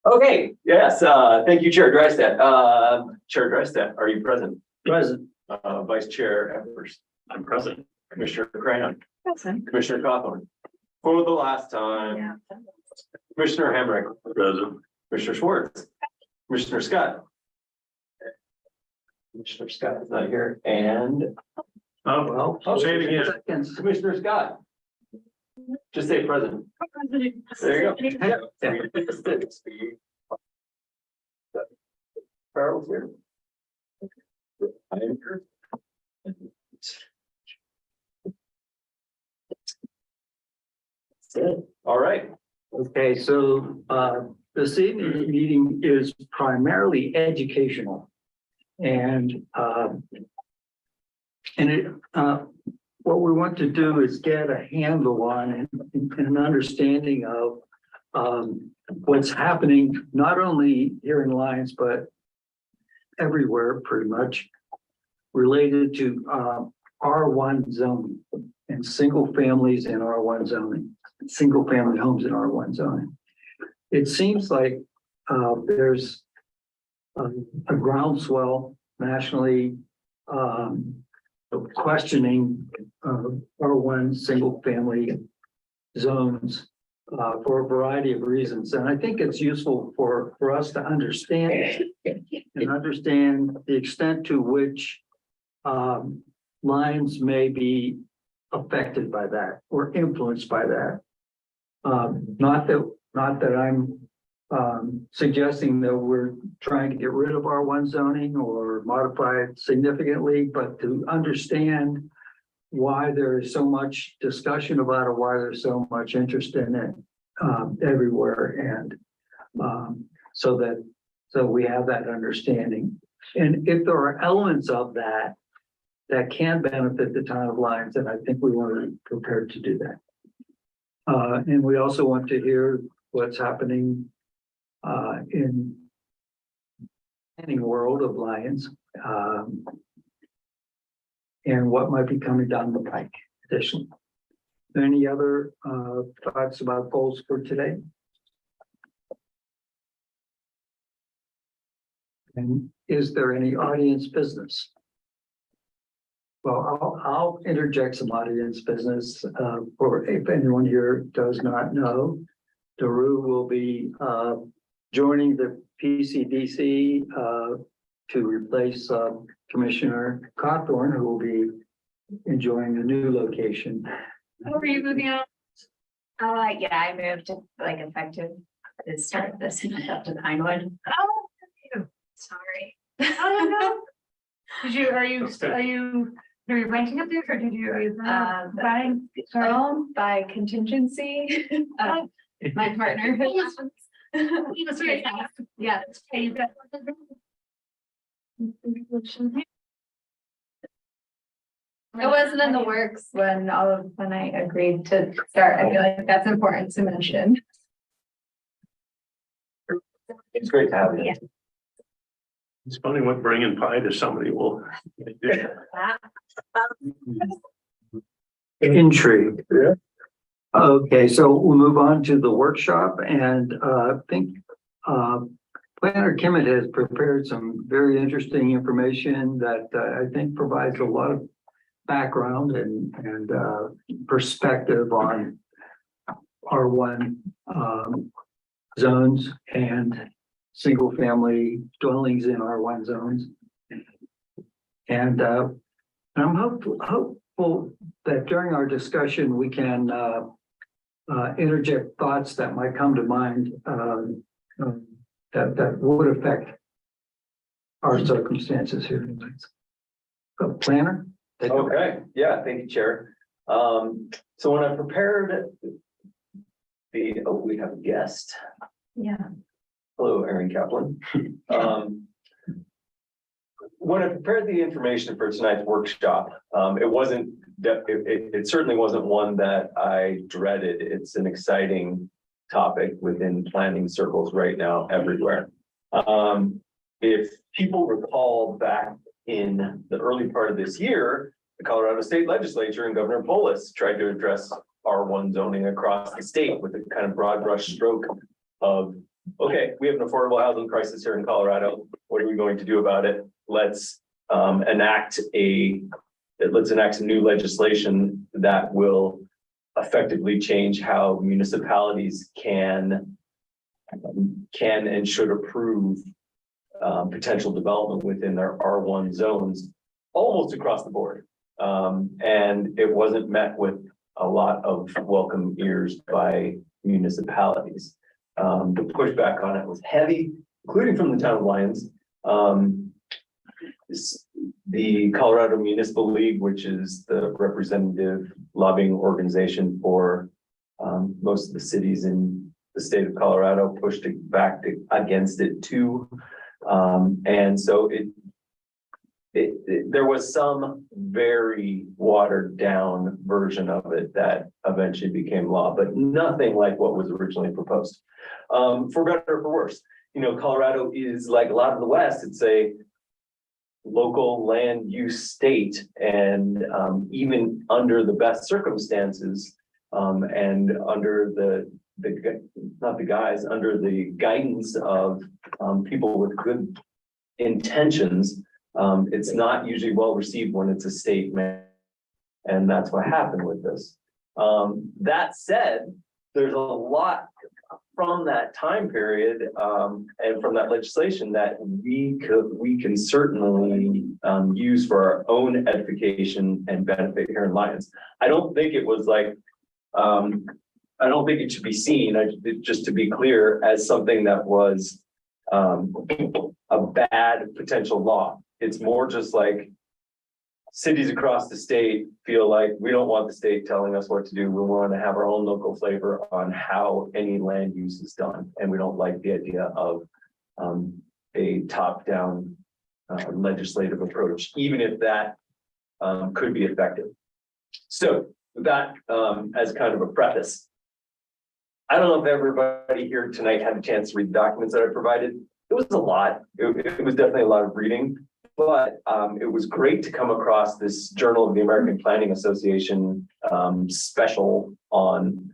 Okay, yes, thank you, Chair Drysdale. Chair Drysdale, are you present? Present. Vice Chair Evers, I'm present. Commissioner Crayon, Present. Commissioner Cawthorn. For the last time, Commissioner Hamrick, Present. Commissioner Schwartz, Commissioner Scott. Commissioner Scott is not here, and Oh, well, say it again. Seconds. Commissioner Scott. Just say present. There you go. Carl's here. I am here. That's it. All right. Okay, so this evening meeting is primarily educational. And what we want to do is get a handle on and an understanding of what's happening, not only here in Lyons, but everywhere pretty much related to R1 zoning and single families in R1 zoning, single family homes in R1 zoning. It seems like there's a groundswell nationally questioning R1 single family zones for a variety of reasons. And I think it's useful for us to understand the extent to which lines may be affected by that or influenced by that. Not that I'm suggesting that we're trying to get rid of R1 zoning or modify it significantly, but to understand why there is so much discussion about it, why there's so much interest in it everywhere, and so we have that understanding. And if there are elements of that that can benefit the town of Lyons, then I think we want to be prepared to do that. And we also want to hear what's happening in any world of Lyons, and what might be coming down the pike additionally. Any other thoughts about goals for today? And is there any audience business? Well, I'll interject some audience business for if anyone here does not know. Daru will be joining the PCDC to replace Commissioner Cawthorn, who will be enjoying a new location. How are you moving on? Yeah, I moved like effective to start this up to Pinewood. Oh, Sorry. no. Are you renting up there or are you buying? Sorry. By contingency, my partner. That's right. Yeah. Okay, you got. It wasn't in the works when I agreed to start. I feel like that's important to mention. It's great to have you. Yeah. It's funny what bringing pie to somebody will do. Intrigue. Yeah. Okay, so we'll move on to the workshop, and I think Planner Kimmett has prepared some very interesting information that I think provides a lot of background and perspective on R1 zones and single family dwellings in R1 zones. And I'm hopeful that during our discussion, we can interject thoughts that might come to mind that would affect our circumstances here. Planner? Take it away. Okay, yeah, thank you, Chair. So when I prepared we have a guest. Yeah. Hello, Erin Kaplan. When I prepared the information for tonight's workshop, it certainly wasn't one that I dreaded. It's an exciting topic within planning circles right now everywhere. If people recall back in the early part of this year, the Colorado State Legislature and Governor Polis tried to address R1 zoning across the state with a kind of broad brush stroke of okay, we have an affordable housing crisis here in Colorado. What are we going to do about it? Let's enact some new legislation that will effectively change how municipalities can and should approve potential development within their R1 zones almost across the board. And it wasn't met with a lot of welcome ears by municipalities. The pushback on it was heavy, including from the town of Lyons. The Colorado Municipal League, which is the representative lobbying organization for most of the cities in the state of Colorado, pushed back against it too. And so there was some very watered down version of it that eventually became law, but nothing like what was originally proposed. For better or for worse, Colorado is like a lot of the West. It's a local land use state, and even under the best circumstances, and under under the guidance of people with good intentions, it's not usually well received when it's a state man, and that's what happened with this. That said, there's a lot from that time period and from that legislation that we can certainly use for our own edification and benefit here in Lyons. I don't think it was like I don't think it should be seen, just to be clear, as something that was a bad potential law. It's more just like cities across the state feel like we don't want the state telling us what to do. We want to have our own local flavor on how any land use is done. And we don't like the idea of a top-down legislative approach, even if that could be effective. So with that as kind of a preface, I don't know if everybody here tonight had a chance to read the documents that I provided. It was a lot. It was definitely a lot of reading. But it was great to come across this Journal of the American Planning Association special on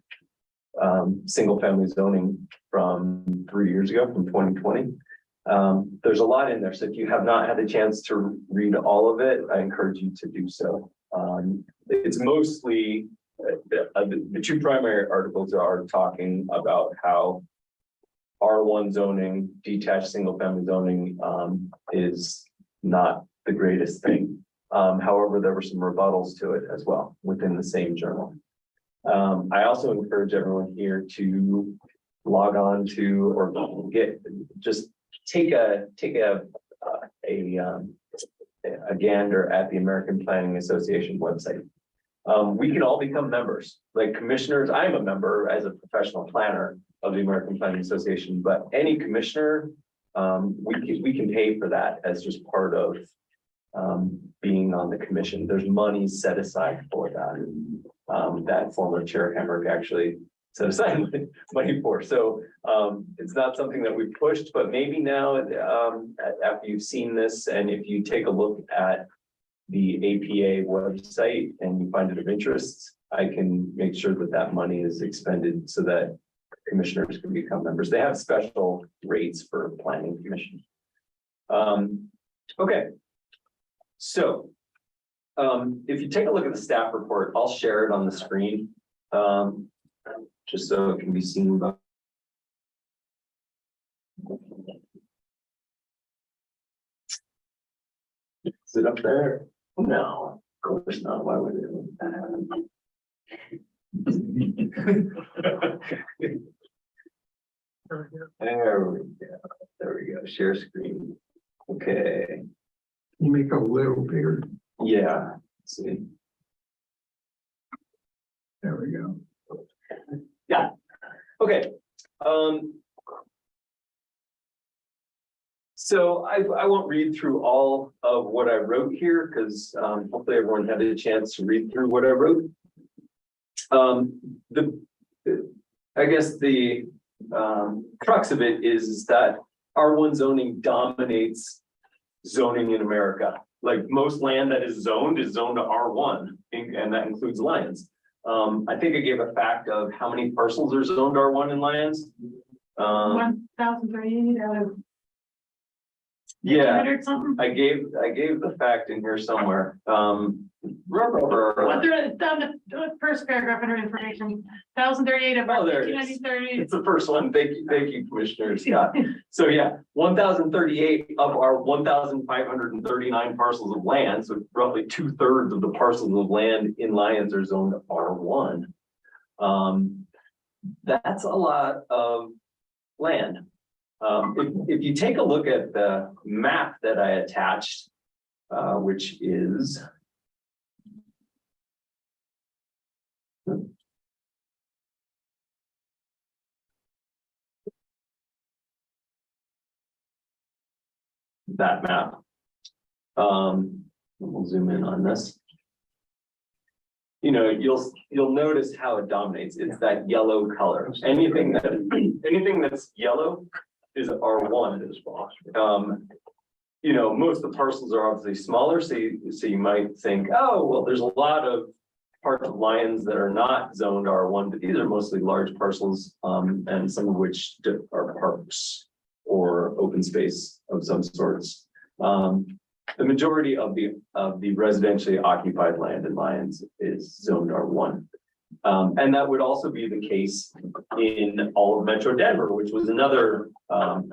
single family zoning from 3 years ago, from 2020. There's a lot in there. So if you have not had a chance to read all of it, I encourage you to do so. It's mostly the two primary articles are talking about how R1 zoning, detached single family zoning is not the greatest thing. However, there were some rebuttals to it as well within the same journal. I also encourage everyone here to log on to or take a gander at the American Planning Association website. We can all become members, like commissioners. I'm a member as a professional planner of the American Planning Association, but any commissioner, we can pay for that as just part of being on the commission. There's money set aside for that. That former chair Hamrick actually set aside money for. So it's not something that we pushed, but maybe now after you've seen this, and if you take a look at the APA website and you find it of interest, I can make sure that money is expended so that commissioners can become members. They have special rates for planning commission. Okay. So if you take a look at the staff report, I'll share it on the screen just so it can be seen by. Is it up there? No, of course not. Why would it? There we go. There we go. Share screen. Okay. You make it a little bigger. Yeah. Let's see. There we go. Yeah. Okay. So I won't read through all of what I wrote here because hopefully everyone had a chance to read through what I wrote. I guess the crux of it is that R1 zoning dominates zoning in America. Like most land that is zoned to R1, and that includes Lyons. I think I gave a fact of how many parcels are zoned R1 in Lyons. 1,038 out of Yeah, 200 something. I gave the fact in here somewhere. Well, they're down the first paragraph under information, 1,038 of Oh, there it is. 1,930. It's the first one. Thank you, Commissioner Scott. So yeah, 1,038 of our 1,539 parcels of land, so roughly 2/3 of the parcels of land in Lyons are zoned R1. That's a lot of land. If you take a look at the map that I attached, which is that map. We'll zoom in on this. You know, you'll notice how it dominates. It's that yellow color. Anything that's yellow is R1. You know, most of the parcels are obviously smaller, so you might think, oh, well, there's a lot of parts of Lyons that are not zoned R1, but these are mostly large parcels, and some of which are parks or open space of some sorts. The majority of the residentially occupied land in Lyons is zoned R1. And that would also be the case in all of Metro Denver, which was another, let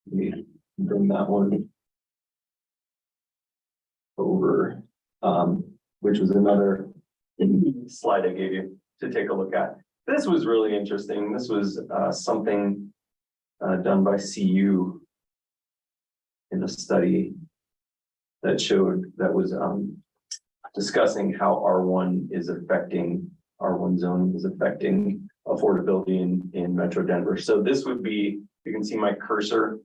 me bring that one over, which was another slide I gave you to take a look at. This was really interesting. This was something done by CU in a study that was discussing how R1 zoning is affecting affordability in Metro Denver. So this would be, you can see my cursor.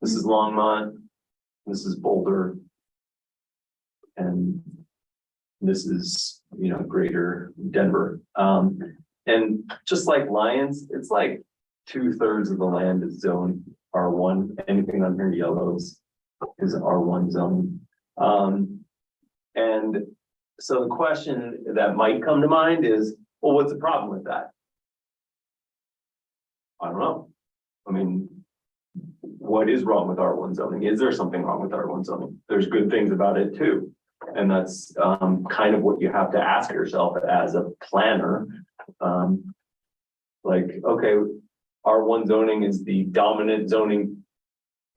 This is Longmont. This is Boulder. And this is, you know, Greater Denver. And just like Lyons, it's like 2/3 of the land is zoned R1. Anything under yellows is R1 zone. And so the question that might come to mind is, well, what's the problem with that? I don't know. I mean, what is wrong with R1 zoning? Is there something wrong with R1 zoning? There's good things about it too. And that's kind of what you have to ask yourself as a planner. Like, okay, R1 zoning is the dominant zoning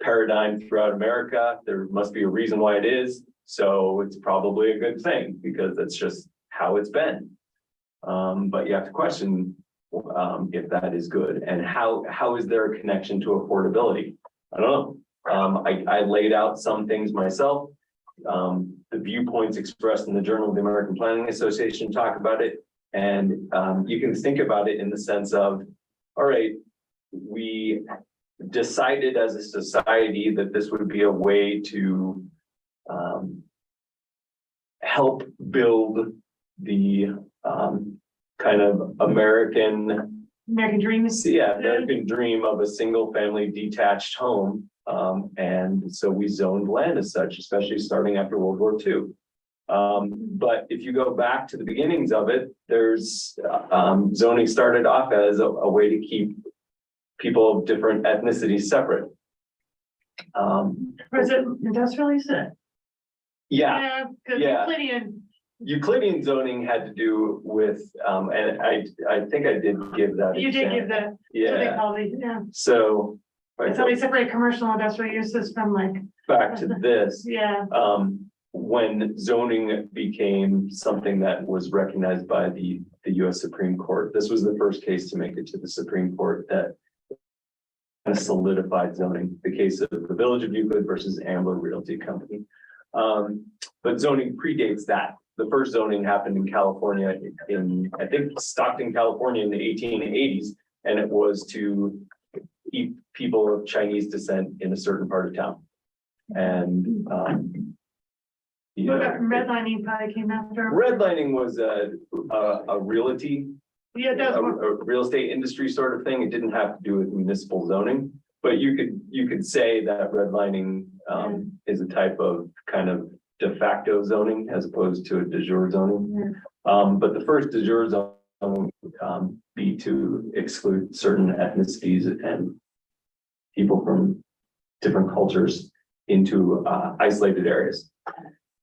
paradigm throughout America. There must be a reason why it is. So it's probably a good thing because that's just how it's been. But you have to question if that is good and how is there a connection to affordability? I don't know. I laid out some things myself. The viewpoints expressed in the Journal of the American Planning Association talk about it. And you can think about it in the sense of, all right, we decided as a society that this would be a way to help build the kind of American dream. Yeah, American dream of a single family detached home. And so we zoned land as such, especially starting after World War II. But if you go back to the beginnings of it, there's zoning started off as a way to keep people of different ethnicities separate. Was it industrial, you said? Yeah, Because yeah. Euclidean, zoning had to do with, and I think I did give that. you did give that, what they Yeah, call it, yeah. so. That's how they separate commercial and industrial uses from like, Back to this, yeah. when zoning became something that was recognized by the US Supreme Court. This was the first case to make it to the Supreme Court that solidified zoning, the case of the Village of Euclid versus Ambler Realty Company. But zoning predates that. The first zoning happened in California in, I think, Stockton, California in the 1880s. And it was to keep people of Chinese descent in a certain part of town. And, you What know, about redlining probably came after? redlining was a realty, Yeah, that's a what, real estate industry sort of thing. It didn't have to do with municipal zoning. But you could say that redlining is a type of kind of de facto zoning as opposed to a de jure zoning. But the first de jure zoning be to exclude certain ethnicities and people from different cultures into isolated areas.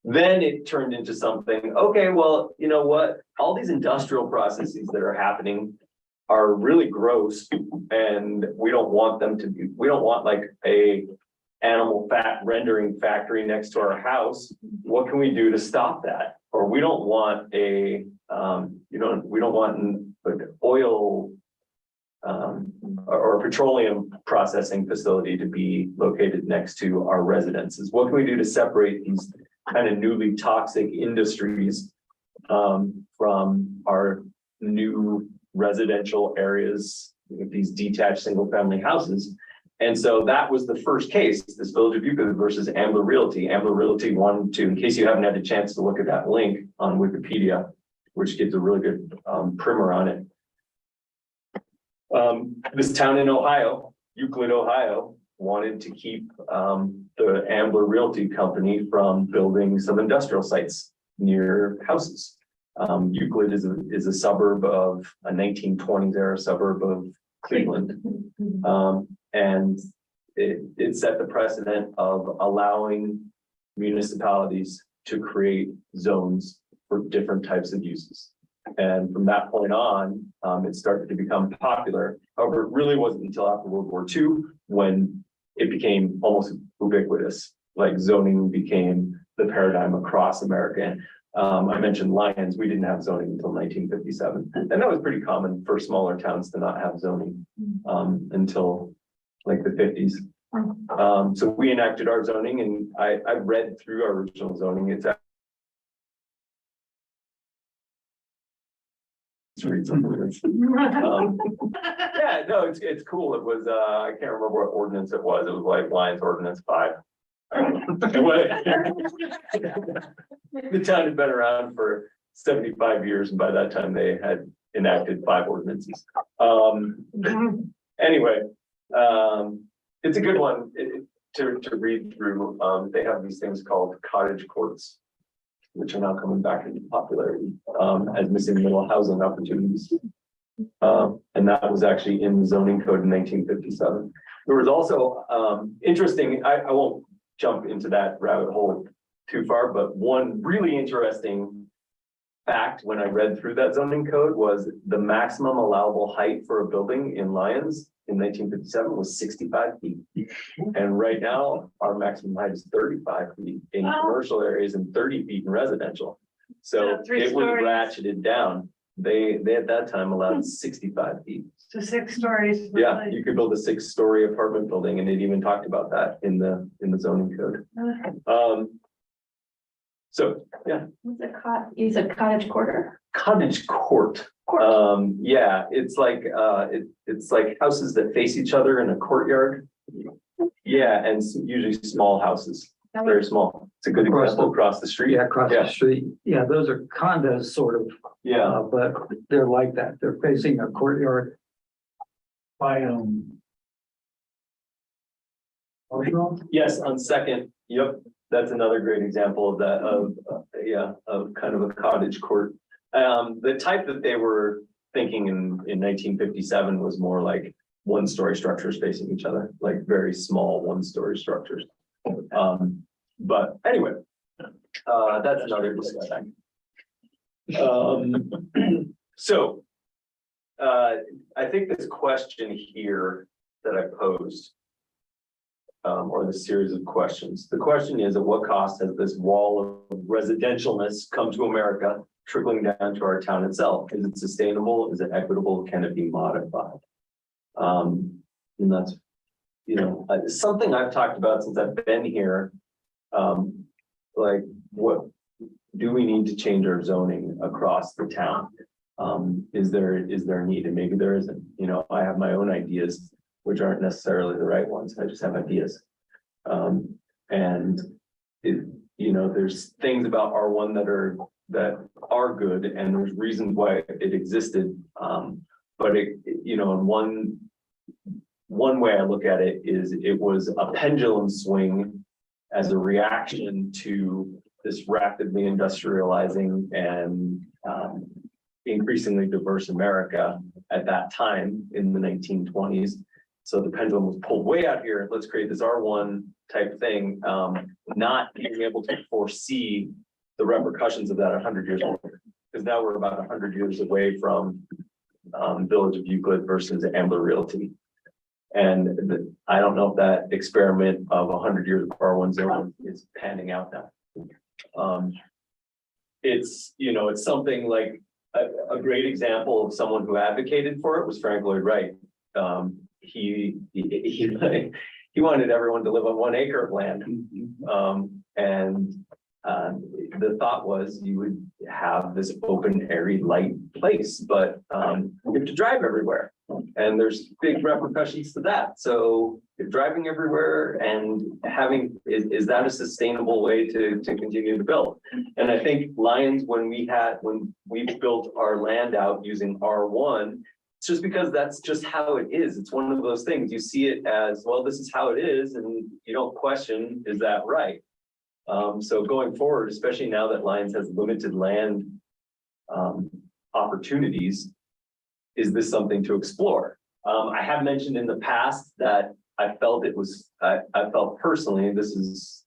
Then it turned into something, okay, well, you know what? All these industrial processes that are happening are really gross, and we don't want them to be, we don't want like a animal fat rendering factory next to our house. What can we do to stop that? Or we don't want a, we don't want an oil or petroleum processing facility to be located next to our residences. What can we do to separate these kind of newly toxic industries from our new residential areas with these detached single family houses? And so that was the first case, this Village of Euclid versus Ambler Realty. Ambler Realty wanted to, in case you haven't had a chance to look at that link on Wikipedia, which gives a really good primer on it. This town in Ohio, Euclid, Ohio, wanted to keep the Ambler Realty Company from building some industrial sites near houses. Euclid is a suburb of a 1920s era suburb of Cleveland. And it set the precedent of allowing municipalities to create zones for different types of uses. And from that point on, it started to become popular. However, it really wasn't until after World War II when it became almost ubiquitous, like zoning became the paradigm across America. I mentioned Lyons, we didn't have zoning until 1957. And that was pretty common for smaller towns to not have zoning until like the 50s. So we enacted our zoning, and I read through our original zoning. It's read some words. Yeah, no, it's cool. It was I can't remember what ordinance it was. It was like Lyons Ordinance 5. The town had been around for 75 years, and by that time they had enacted 5 ordinances. Anyway, it's a good one to read through. They have these things called cottage courts, which are now coming back into popularity as missing middle housing opportunities. And that was actually in the zoning code in 1957. There was also interesting, I won't jump into that rabbit hole too far, but one really interesting fact when I read through that zoning code was the maximum allowable height for a building in Lyons in 1957 was 65 feet. And right now, our maximum height is 35 feet in commercial areas and 30 feet in residential. So three it was stories. ratcheted down. They at that time allowed 65 feet. So 6 stories. Yeah, you could build a 6-story apartment building, and it even talked about that in the zoning code. So yeah, What's a you said cottage quarter? cottage court. Yeah, it's like it's like houses that face each other in a courtyard. Yeah, and usually small houses, very small. It's a good example across the street. Yeah, across the street. Yeah, those are condos sort of, Yeah, but they're like that. They're facing a courtyard. By, yes, on Second, yep, that's another great example of that, of kind of a cottage court. The type that they were thinking in 1957 was more like 1-story structures facing each other, like very small 1-story structures. But anyway, that's another discussion. So I think this question here that I posed, or the series of questions, the question is, at what cost has this wall of residentialness come to America, trickling down to our town itself? Is it sustainable? Is it equitable? Can it be modified? And that's, something I've talked about since I've been here. Like, what do we need to change our zoning across the town? Is there a need? And maybe there isn't. I have my own ideas, which aren't necessarily the right ones. I just have ideas. And there's things about R1 that are good, and there's reasons why it existed. But in one way I look at it is it was a pendulum swing as a reaction to this rapidly industrializing and increasingly diverse America at that time in the 1920s. So the pendulum was pulled way out here. Let's create this R1 type thing, not being able to foresee the repercussions of that 100 years later. Because now we're about 100 years away from Village of Euclid versus Ambler Realty. And I don't know if that experiment of 100 years of R1 zone is panning out now. It's, you know, it's something like a great example of someone who advocated for it was Frank Lloyd Wright. He wanted everyone to live on 1 acre of land. The thought was you would have this open, airy, light place, but you have to drive everywhere. And there's big repercussions to that. So if driving everywhere and having, is that a sustainable way to continue to build? And I think Lions, when we built our land out using R1, it's just because that's just how it is. It's one of those things. You see it as, well, this is how it is, and you don't question, is that right? So going forward, especially now that Lions has limited land opportunities, is this something to explore? I have mentioned in the past that I felt it was, I felt personally, this is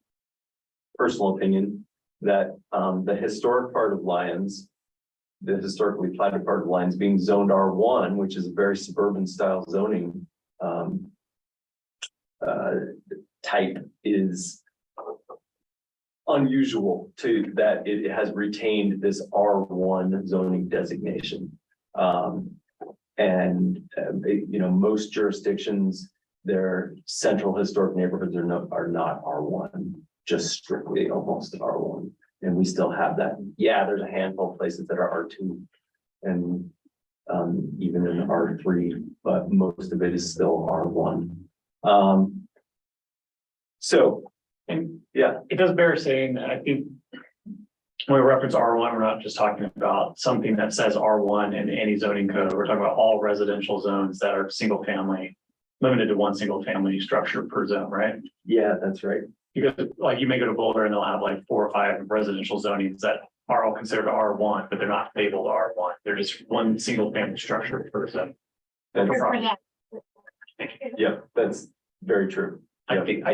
personal opinion, that the historic part of Lions, the historically platted part of Lions being zoned R1, which is a very suburban style zoning type, is unusual to that it has retained this R1 zoning designation. You know, most jurisdictions, their central historic neighborhoods are not R1, just strictly almost R1. And we still have that. Yeah, there's a handful of places that are R2 and even in R3, but most of it is still R1. And yeah, it does bear saying that I think when we reference R1, we're not just talking about something that says R1 in any zoning code. We're talking about all residential zones that are single family, limited to one single family structure per zone, right? yeah, that's right. Because like you may go to Boulder and they'll have like 4 or 5 residential zonings that are all considered R1, but they're not labeled R1. They're just one single family structure per zone. Yeah, that's very true. I think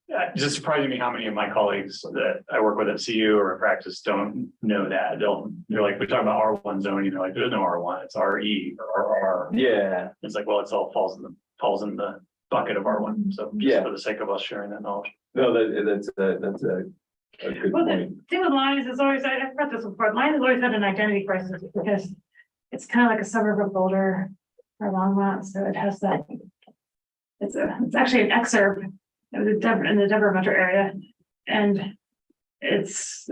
it's just surprising me how many of my colleagues that I work with at CU or in practice don't know that. They're like, we talk about R1 zoning, they're like, there's no R1, it's RE or R. Yeah, It's like, well, it's all falls in the bucket of R1. So just Yeah. for the sake of us sharing that knowledge. no, that's a good Well, point. the thing with Lions is always, I've read this before, Lions has always had an identity crisis because it's kind of like a suburb of Boulder or Longmont, so it has that. It's actually an exurb in the Denver metro area, and it's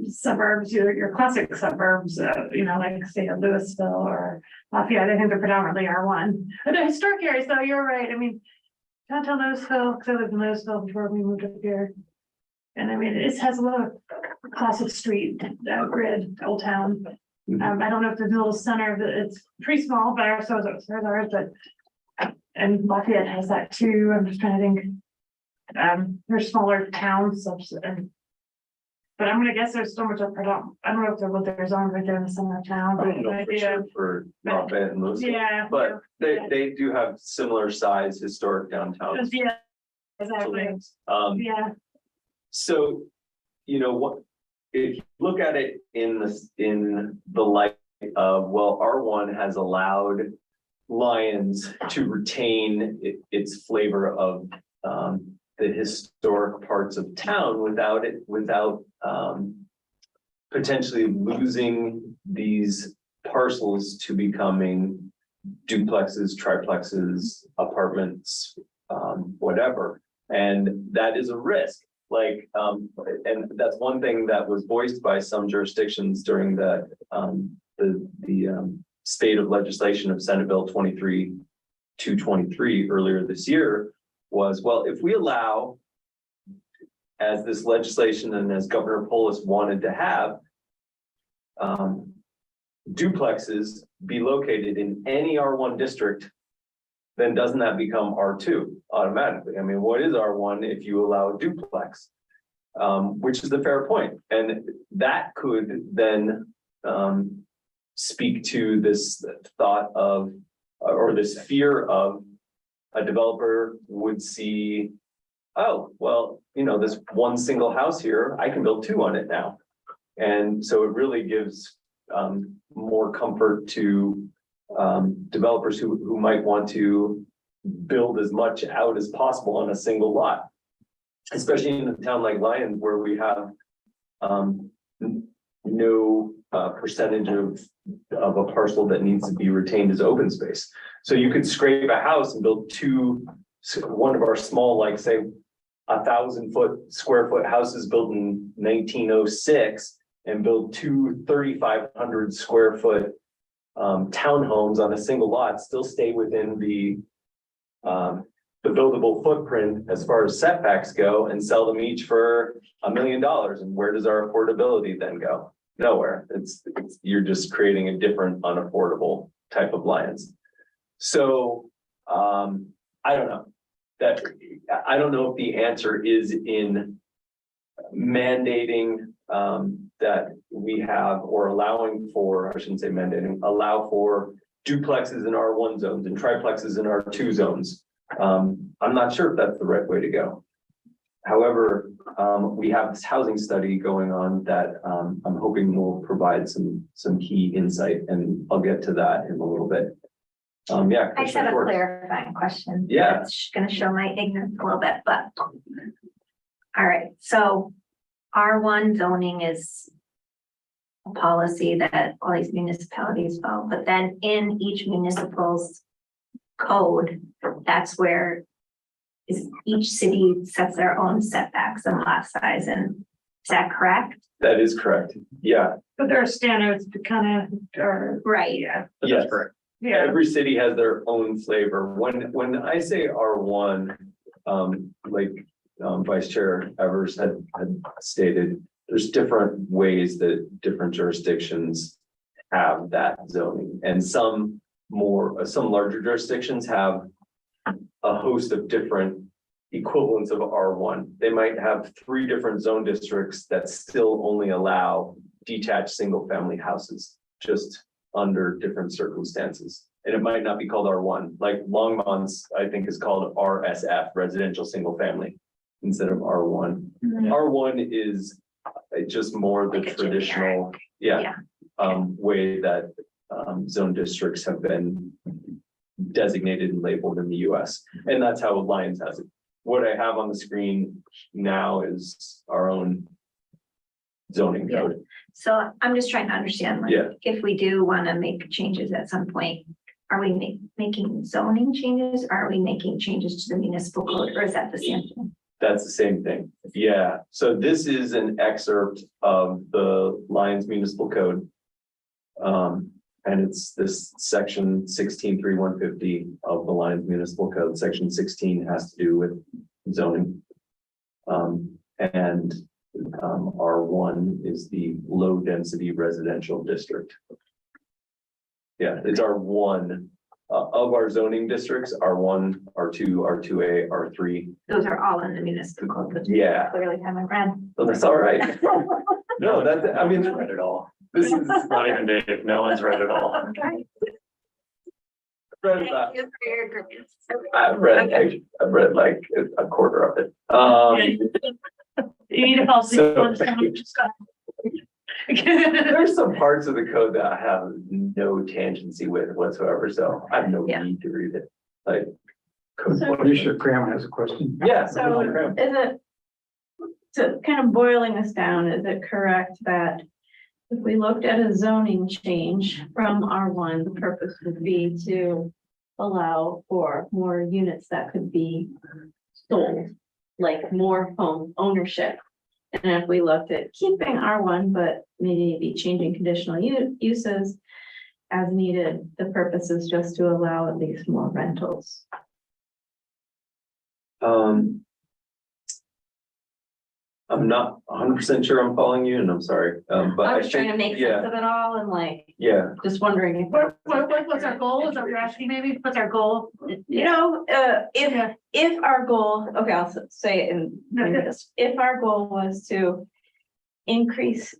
suburbs, your classic suburbs, you know, like say Louisville or Lafayette. I think they're predominantly R1. But the historic areas, though, you're right. I mean, downtown Louisville, because I lived in Louisville before we moved up here. And I mean, it has a lot of classic street grid, Old Town. I don't know if the little center, it's pretty small, but so is ours, but and Lafayette has that too. I'm just trying to think. There's smaller towns, but I'm gonna guess there's so much of predominant. I don't know if there's on right there in the center of town. I But don't know for sure for Lafayette and Louisville, yeah, but they do have similar size historic downtowns. yeah, exactly. Yeah, So, you know, what, if you look at it in the light of, well, R1 has allowed Lions to retain its flavor of the historic parts of town without potentially losing these parcels to becoming duplexes, triplexes, apartments, whatever. And that is a risk. Like, and that's one thing that was voiced by some jurisdictions during the spate of legislation of Senate Bill 23-223 earlier this year was, well, if we allow, as this legislation and as Governor Polis wanted to have, duplexes be located in any R1 district, then doesn't that become R2 automatically? I mean, what is R1 if you allow a duplex? Which is the fair point. And that could then speak to this thought of, or this fear of a developer would see, oh, well, you know, this one single house here, I can build two on it now. And so it really gives more comfort to developers who might want to build as much out as possible on a single lot. Especially in a town like Lyons, where we have no percentage of a parcel that needs to be retained as open space. So you could scrape a house and build one of our small, like say, 1,000 square foot houses built in 1906 and build two 3,500 square foot townhomes on a single lot, still stay within the buildable footprint as far as setbacks go, and sell them each for $1 million. And where does our affordability then go? Nowhere. You're just creating a different unaffordable type of Lyons. So I don't know. I don't know if the answer is in mandating that we have, or allowing for, I shouldn't say mandating, allow for duplexes in R1 zones and triplexes in R2 zones. I'm not sure if that's the right way to go. However, we have this housing study going on that I'm hoping will provide some key insight, and I'll get to that in a little bit. Yeah. I just have a Commissioner Schwartz. clarifying question. Yeah. It's gonna show my ignorance a little bit, but. All right, so R1 zoning is a policy that all these municipalities follow, but then in each municipal's code, that's where each city sets their own setbacks and lot size, and is that correct? That is correct. Yeah. But there are standards to kind of, or, Right. yeah, Yes. That's correct. yeah. Every city has their own flavor. When I say R1, like Vice Chair Evers had stated, there's different ways that different jurisdictions have that zoning, and some larger jurisdictions have a host of different equivalents of R1. They might have 3 different zone districts that still only allow detached single family houses, just under different circumstances. And it might not be called R1, like Longmont's, I think, is called RSF, residential single family, instead of R1. R1 is just more the Like a traditional, way that zone districts have been designated and labeled in the US. And that's how Lyons has it. What I have on the screen now is our own zoning code. So I'm just trying to understand, like, Yeah. if we do want to make changes at some point, are we making zoning changes? Or are we making changes to the municipal code, or is that the same thing? That's the same thing. Yeah, so this is an excerpt of the Lyons Municipal Code. And it's this section 16.3.150 of the Lyons Municipal Code. Section 16 has to do with zoning. And R1 is the low density residential district. Yeah, it's R1 of our zoning districts, R1, R2, R2A, R3. Those are all in the municipal code, which we Yeah, clearly haven't read. so that's all right. No, that's, I mean, Read it all. this is. Not even Dave. No one's read it all. Okay. read Thank about- you for your agreement. I've read like a quarter of it. You need to fall asleep on So- There's some parts of the code that I have no tangency with whatsoever, so I have no Yeah. need to read it, like. code Commissioner enforcement. Kramer has a question. Yeah. So is it, so kind of boiling this down, is it correct that if we looked at a zoning change from R1, the purpose would be to allow for more units that could be sold, like more home ownership? And if we looked at keeping R1, but maybe changing conditional uses as needed, the purpose is just to allow at least more rentals. I'm not 100% sure I'm following you, and I'm sorry, but I I was trying to think, make yeah, sense of it all and like, yeah. just wondering if. What's our goal? Is that what you're asking maybe? What's our goal? You know, if our goal, okay, I'll say it in this, if our goal was to increase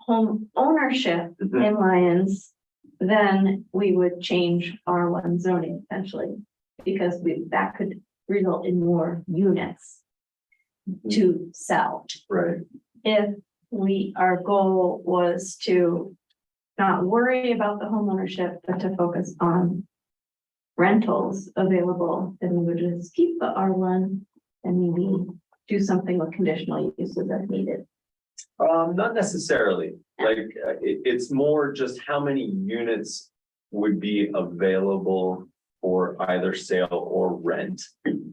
home ownership Mhm. in Lyons, then we would change R1 zoning essentially. Because that could result in more units to sell. Right, If our goal was to not worry about the home ownership, but to focus on rentals available, then we would just keep the R1 and maybe do something with conditional uses as needed. not necessarily, like, it's more just how many units would be available for either sale or rent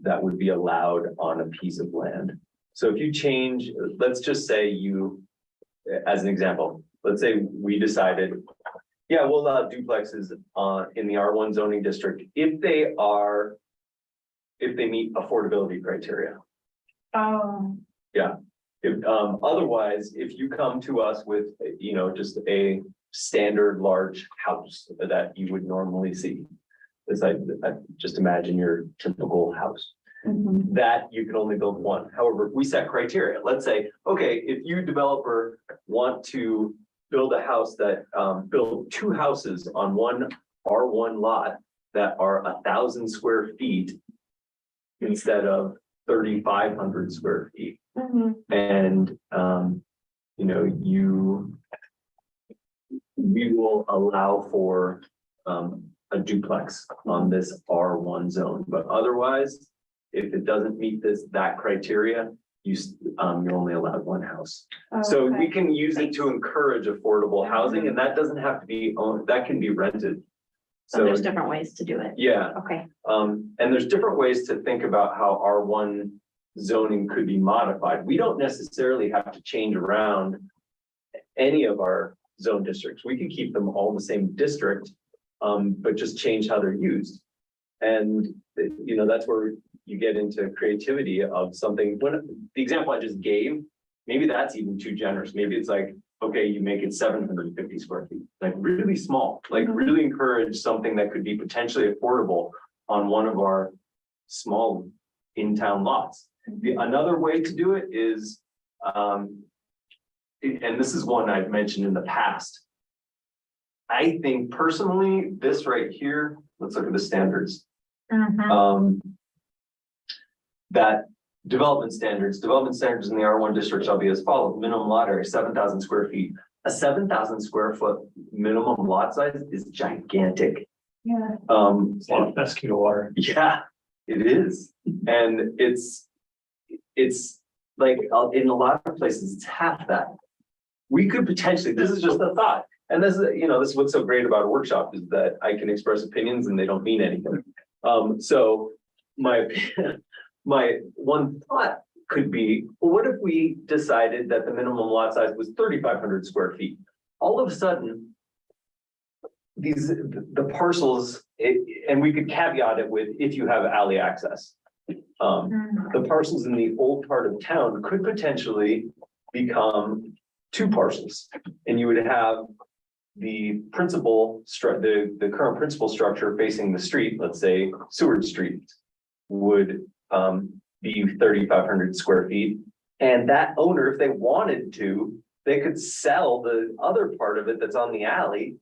that would be allowed on a piece of land. So if you change, let's just say you, as an example, let's say we decided, yeah, we'll allow duplexes in the R1 zoning district if they meet affordability criteria. Oh. If, otherwise, if you come to us with, just a standard large house that you would normally see. It's like, just imagine your typical house, Mhm. that you can only build one. However, if we set criteria, let's say, okay, if you developer want to build a house that, build two houses on one R1 lot that are 1,000 square feet instead of 3,500 square feet. Mhm. And, we will allow for, a duplex on this R1 zone, but otherwise, if it doesn't meet that criteria, you're only allowed one house. So we Okay. can use it to encourage affordable housing, and that doesn't have to be owned, that can be rented. So So, there's different ways to do it. yeah, Okay. and there's different ways to think about how R1 zoning could be modified. We don't necessarily have to change around any of our zone districts. We can keep them all the same district, but just change how they're used. And, that's where you get into creativity of something. The example I just gave, maybe that's even too generous. Maybe it's like, okay, you make it 750 square feet, like really small, like really encourage something that could be potentially affordable on one of our small in-town lots. Another way to do it is, and this is one I've mentioned in the past. I think personally, this right here, let's look at the standards. That development standards in the R1 district shall be as follows: minimum lot area, 7,000 square feet. A 7,000 square foot minimum lot size is gigantic. Yeah. It's a lot of pesky water. Yeah, it is. And it's like, in a lot of places, it's half that. We could potentially, this is just a thought. And this is what's so great about a workshop, is that I can express opinions and they don't mean anything. So my one thought could be, well, what if we decided that the minimum lot size was 3,500 square feet? All of a sudden, the parcels, and we could caveat it with, if you have alley access. The parcels in the old part of town could potentially become two parcels, and you would have the the current principal structure facing the street, let's say Seward Street, would be 3,500 square feet. And that owner, if they wanted to, they could sell the other part of it that's on the alley.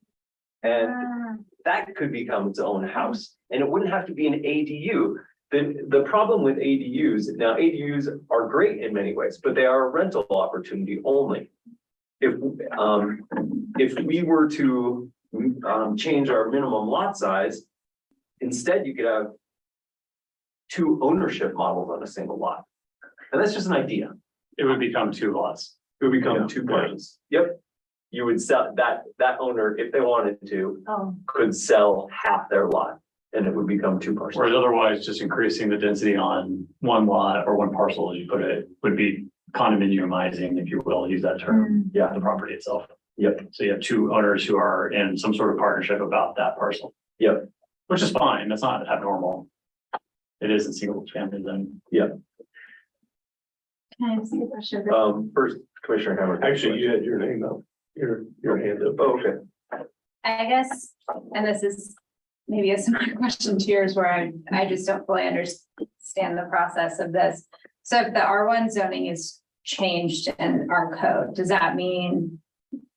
And that could become its own house, and it wouldn't have to be an ADU. The problem with ADUs, now ADUs are great in many ways, but they are a rental opportunity only. If we were to change our minimum lot size, instead you could have two ownership models on a single lot. And that's just an idea. It would become two lots. It would become Yeah. two parcels. Yep. You would sell that owner, if they wanted to, could sell half their lot, and it would become two parcels. Whereas otherwise, just increasing the density on one lot or one parcel, as you put it, would be condominiumizing, if you will, use that term, Yeah. the property itself. Yep. So you have two owners who are in some sort of partnership about that parcel. Yep. Which is fine. That's not abnormal. It is in single family then. Can I ask you a question? First, Commissioner Hammer. Actually, you had your name up, your hand up. Oh, okay. I guess, and this is maybe a similar question to yours, where I just don't fully understand the process of this. So if the R1 zoning is changed in our code, does that mean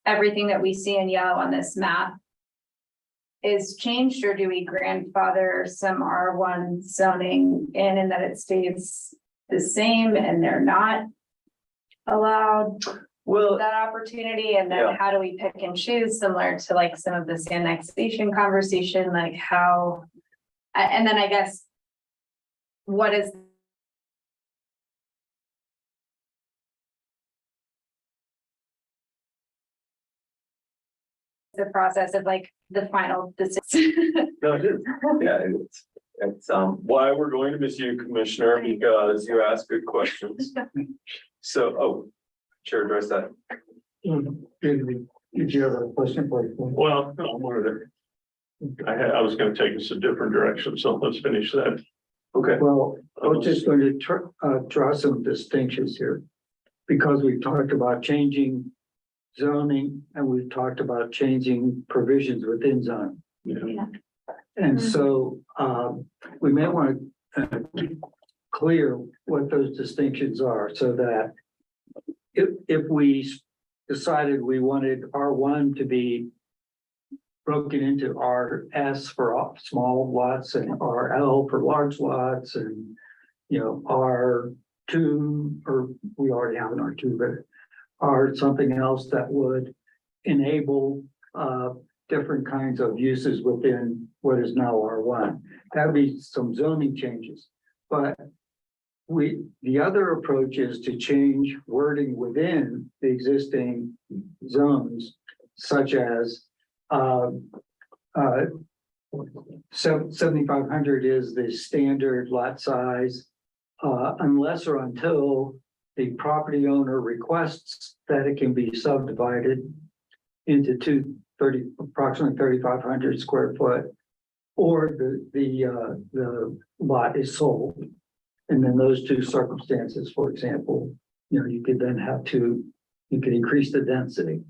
everything that we see in yellow on this map is changed, or do we grandfather some R1 zoning in and that it stays the same and they're not allowed Well, that opportunity? And Yeah. then how do we pick and choose, similar to like some of this annexation conversation, like how? And then I guess, what is the process of like the final decision? no, it is. Yeah, it's why we're going to miss you, Commissioner, because you ask good questions. So, Chair, address that. Did you have a question for me? Well, no, I wanted to. I was gonna take us a different direction, so let's finish that. Okay. Well, I was just going to draw some distinctions here. Because we've talked about changing zoning and we've talked about changing provisions within zoning. Yeah. And so we may want to keep clear what those distinctions are, so that if we decided we wanted R1 to be broken into RS for small lots and RL for large lots, and R2, or we already have an R2, but R something else that would enable different kinds of uses within what is now R1. That'd be some zoning changes. But the other approach is to change wording within the existing zones, such as 7,500 is the standard lot size, unless or until the property owner requests that it can be subdivided into approximately 3,500 square foot, or the lot is sold. And then those two circumstances, for example, you could then you could increase the density.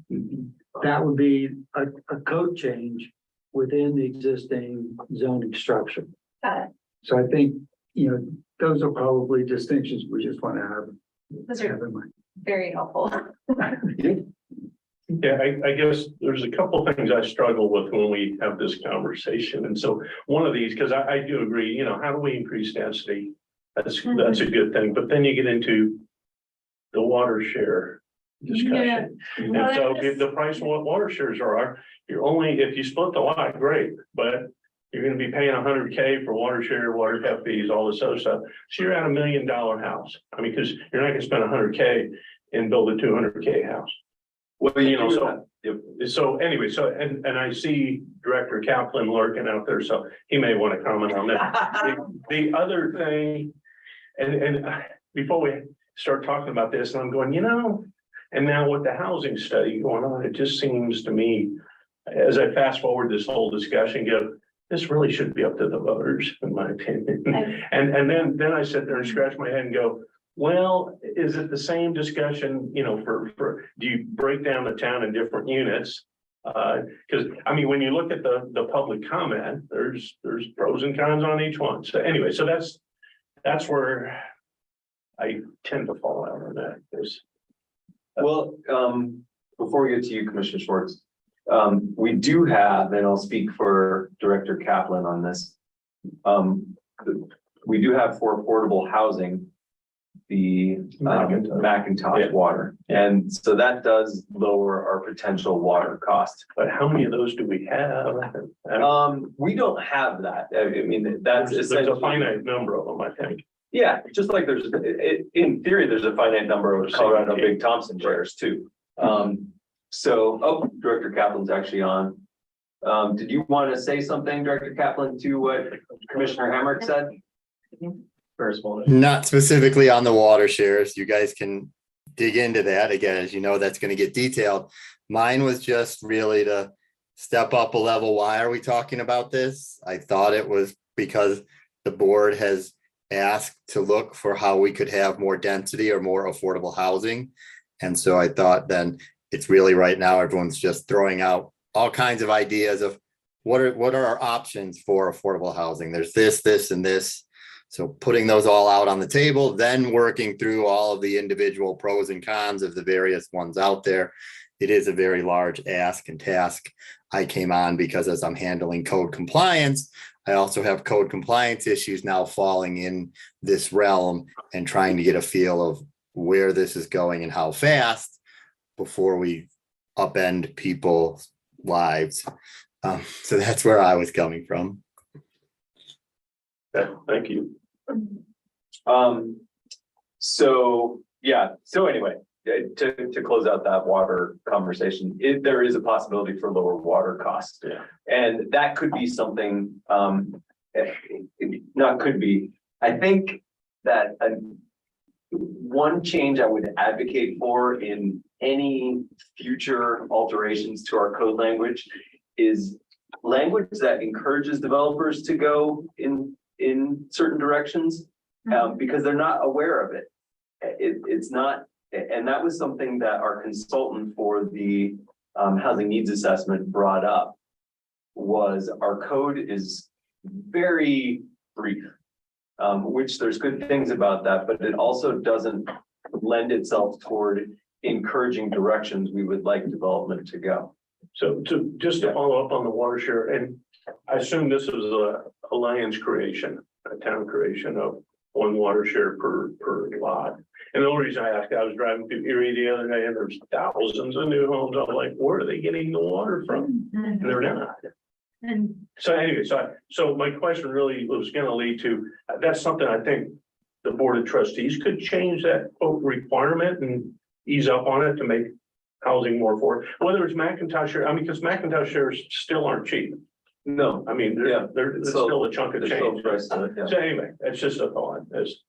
That would be a code change within the existing zoning structure. So I think, those are probably distinctions we just want to have. Those are in mind. very helpful. Yeah, I guess there's a couple of things I struggle with when we have this conversation. And so one of these, because I do agree, how do we increase density? That's a good thing. But then you get into the water share discussion. And so if the price of what water shares are, you're only, if you split the lot, great, but you're gonna be paying $100K for water share, water tap fees, all this other stuff. So you're at $1 million house. I mean, because you're not gonna spend $100K and build a $200K house. Well, So anyway, and I see Director Kaplan lurking out there, so he may want to comment on that. The other thing, and before we start talking about this, and I'm going, and now with the housing study going on, it just seems to me, as I fast forward this whole discussion, this really should be up to the voters, in my opinion. And then I sit there and scratch my head and go, well, is it the same discussion, for, do you break down the town in different units? Because, I mean, when you look at the public comment, there's pros and cons on each one. So anyway, so that's where I tend to fall out on that. Well, before we get to you, Commissioner Schwartz, we do have, and I'll speak for Director Kaplan on this. We do have for affordable housing, the Macintosh water. And so that does lower our potential water cost. But how many of those do we have? We don't have that. I mean, that's There's a finite number of them, I think. Yeah, just like in theory, there's a finite number of Colorado Big Thompson chairs too. Director Kaplan's actually on. Did you want to say something, Director Kaplan, to what Commissioner Hamrick said? Not specifically on the water shares. You guys can dig into that. Again, as you know, that's going to get detailed. Mine was just really to step up a level. Why are we talking about this? I thought it was because the board has asked to look for how we could have more density or more affordable housing. And so I thought then it's really right now, everyone's just throwing out all kinds of ideas of what are our options for affordable housing. There's this, and this. So putting those all out on the table, then working through all of the individual pros and cons of the various ones out there. it is a very large ask and task. I came on because as I'm handling code compliance, I also have code compliance issues now falling in this realm and trying to get a feel of where this is going and how fast before we upend people's lives. So that's where I was coming from. Yeah, thank you. So, yeah, so anyway, to close out that water conversation, there is a possibility for lower water costs. Yeah. And that could be something, not could be, I think that one change I would advocate for in any future alterations to our code language is language that encourages developers to go in certain directions, because they're not aware of it. It's not, and that was something that our consultant for the housing needs assessment brought up, was our code is very brief, which there's good things about that, but it also doesn't lend itself toward encouraging directions we would like development to go. So just to follow up on the water share, and I assume this is a Lions creation, a town creation of one water share per lot. And the only reason I asked, I was driving through Erie the other day and there's thousands of new homes. I'm like, where are they getting the water from? And they're not. And So anyway, so my question really was gonna lead to, that's something I think the Board of Trustees could change that quote requirement and ease up on it to make housing more affordable. Whether it's McIntosh share, I mean, because McIntosh shares still aren't cheap. No, I mean, Yeah. there's So, still a chunk of there's still change. price to it, yeah. So anyway, it's just a thought, is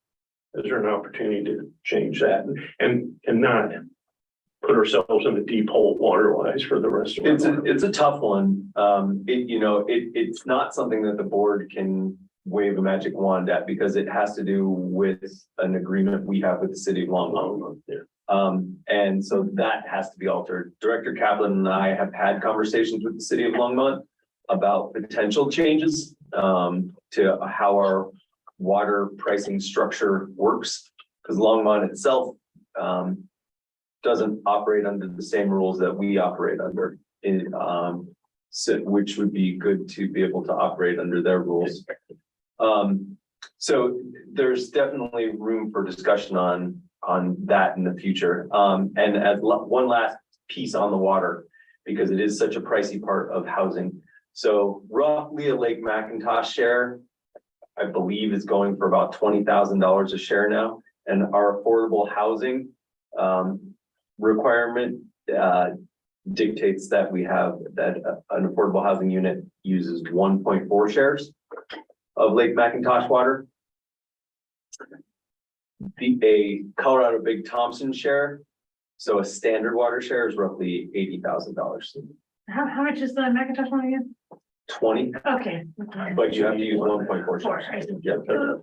there an opportunity to change that and not put ourselves in a deep hole water wise for the rest of our life? It's a tough one. It's not something that the board can wave a magic wand at, because it has to do with an agreement we have with the city of Longmont. And so that has to be altered. Director Kaplan and I have had conversations with the city of Longmont about potential changes to how our water pricing structure works, because Longmont itself doesn't operate under the same rules that we operate under, which would be good to be able to operate under their rules. So there's definitely room for discussion on that in the future. And as one last piece on the water, because it is such a pricey part of housing. So roughly a Lake McIntosh share, I believe, is going for about $20,000 a share now. And our affordable housing requirement dictates that we have that an affordable housing unit uses 1.4 shares of Lake McIntosh water. A Colorado Big Thompson share, so a standard water share, is roughly $80,000. how much is the McIntosh one again? 20, Okay. but you have to use 1.4 shares. Yeah.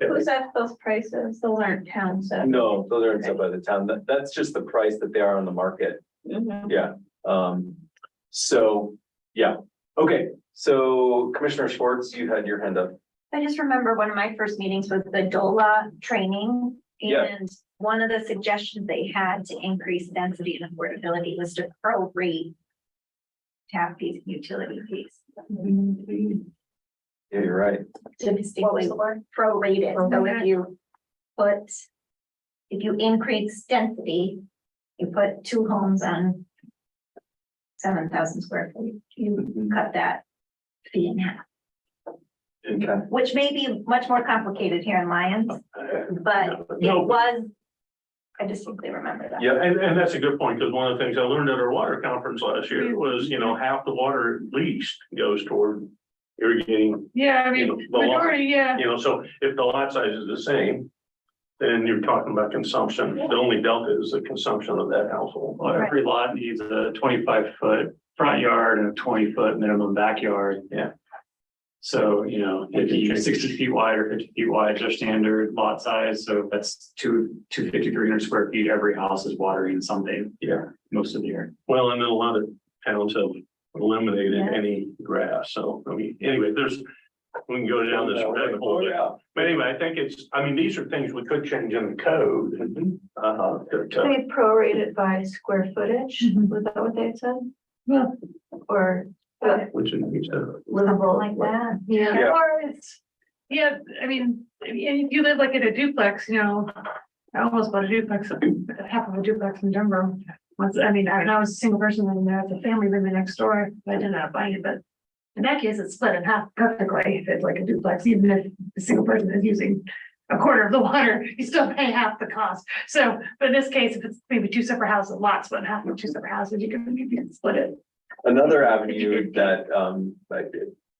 Who sets those prices? Those aren't town set. No, those aren't set by the town. That's just the price that they are on the market. Mhm. Yeah. So, yeah. Okay. So Commissioner Schwartz, you had your hand up. I just remember one of my first meetings was the DOLA training. Yeah. And one of the suggestions they had to increase density and affordability was to prorate tap fees and utility fees. Yeah, you're right. To distinctly prorate it. So if you increase density, you put 2 homes on 7,000 square feet, you cut that fee in half. Okay. Which may be much more complicated here in Lyons, but No. it was, I distinctly remember that. Yeah, and that's a good point, because one of the things I learned at our water conference last year was, half the water at least goes toward irrigating. Yeah, I You mean, know, the lot. majority, yeah. So if the lot size is the same, then you're talking about consumption. The only delta is the consumption of that household. Well, every lot needs a 25-foot front yard and a 20-foot minimum backyard. Yeah. So, if you 60 feet wide or 50 feet wide is their standard lot size, so that's 250, 300 square feet, every house is watering something. Yeah. Most of the year. Well, and then a lot of towns have eliminated Yeah. any grass. So, I mean, anyway, We can go down this rabbit hole. Oh, yeah. But anyway, I think I mean, these are things we could change in the code. They prorated by square footage, was that what they said? Yeah. Or Which is, livable like that? Yeah. Or it's, yeah, I mean, if you live like in a duplex, you know, I almost bought a duplex, half of a duplex in Denver. Once, I mean, I was a single person and there's a family living next door, I didn't end up buying it, but in that case, it's split in half perfectly, if it's like a duplex, even if the single person is using a quarter of the water, you still pay half the cost. So, but in this case, if it's maybe two separate houses, lots, split in half of two separate houses, you can split it. Another avenue that, like,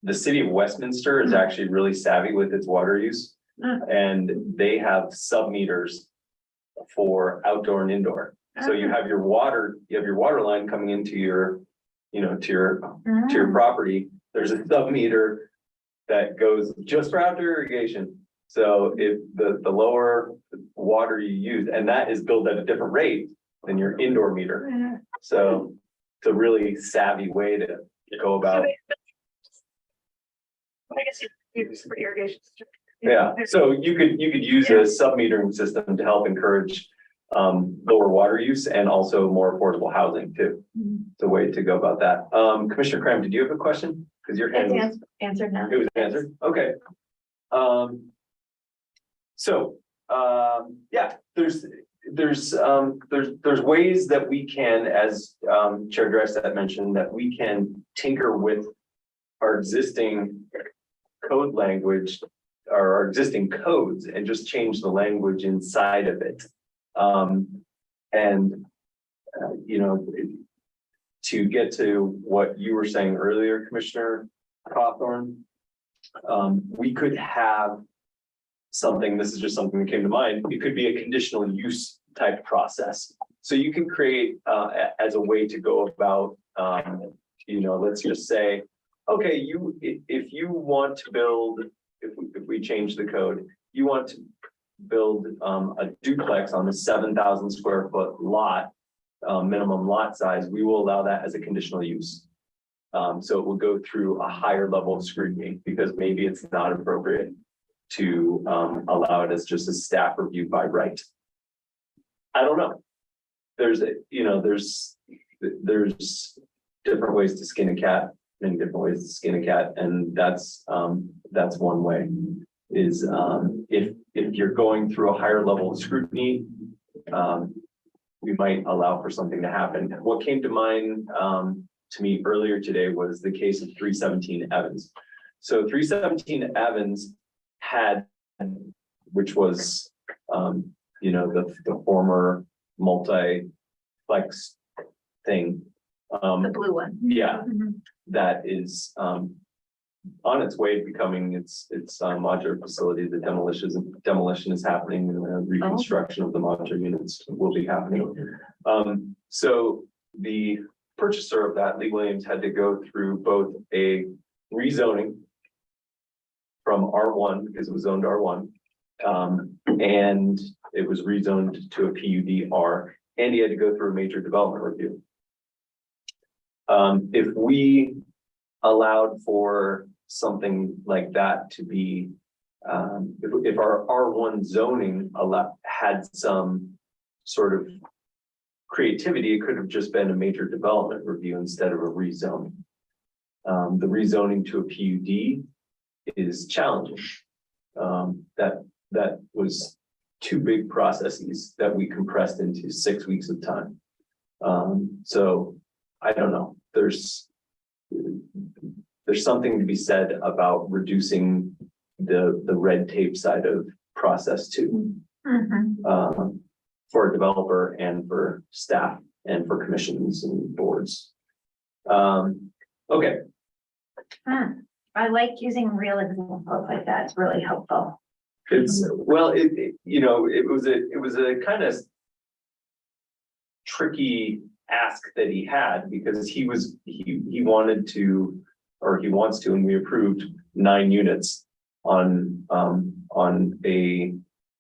the city of Westminster is actually really savvy with its water use. And they have sub-meters for outdoor and indoor. So you have your water line coming into your, you know, to your property. There's a sub-meter that goes just for outdoor irrigation. So if the lower water you use, and that is billed at a different rate than your indoor meter. So it's a really savvy way to go about. I guess you use for irrigation. Yeah, so you could use a sub-metering system to help encourage lower water use and also more affordable housing too. It's a way to go about that. Commissioner Cram, did you have a question? Because your hand was, Answered now. it was answered. Okay. Yeah, there's ways that we can, as Chair Drexel mentioned, that we can tinker with our existing code language, or our existing codes, and just change the language inside of it. You know, to get to what you were saying earlier, Commissioner Cawthorn, we could have something, this is just something that came to mind, it could be a conditional use type process. So you can create, as a way to go about, you know, let's just say, okay, if you want to build, if we change the code, you want to build a duplex on the 7,000 square foot lot, minimum lot size, we will allow that as a conditional use. So it will go through a higher level of scrutiny because maybe it's not appropriate to allow it as just a staff review by right. I don't know. There's different ways to skin a cat, many different ways to skin a cat, and that's one way. Is if you're going through a higher level of scrutiny, we might allow for something to happen. What came to mind to me earlier today was the case of 317 Evans. So 317 Evans had, which was you know, the former multiplex thing. The blue one. Yeah, that is on its way to becoming its modular facility. The demolition is happening, and the reconstruction of the modular units will be happening. So the purchaser of that, Lee Williams, had to go through both a rezoning from R1 because it was zoned R1, and it was rezoned to a PUD-R, and he had to go through a major development review. If we allowed for something like that to be, if our R1 zoning had some sort of creativity, it could have just been a major development review instead of a rezoning. The rezoning to a PUD is challenging. That was two big processes that we compressed into 6 weeks of time. So I don't know, there's something to be said about reducing the red tape side of process too. For a developer and for staff and for commissions and boards. Okay. I like using real examples like that. It's really helpful. It's, well, you know, it was a kind of tricky ask that he had because he wanted to, or he wants to, and we approved 9 units on a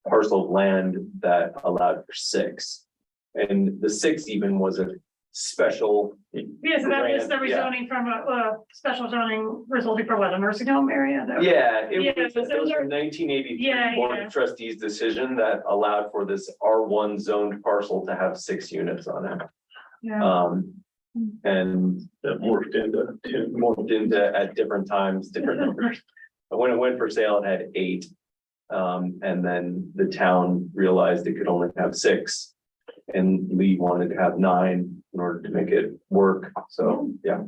parcel of land that allowed for 6. And the 6 even was a special. Yeah, so that was the grant, yeah. rezoning from a special zoning resulting from what, a nursing home area? That was- Yeah, Yeah, it was those are- a 1983 Yeah, Board yeah. of Trustees decision that allowed for this R1 zoned parcel to have 6 units on it. Yeah, And That morphed into two. morphed into at different times, different numbers. But when it went for sale, it had 8. And then the town realized it could only have 6. And Lee wanted to have 9 in order to make it work. So, yeah.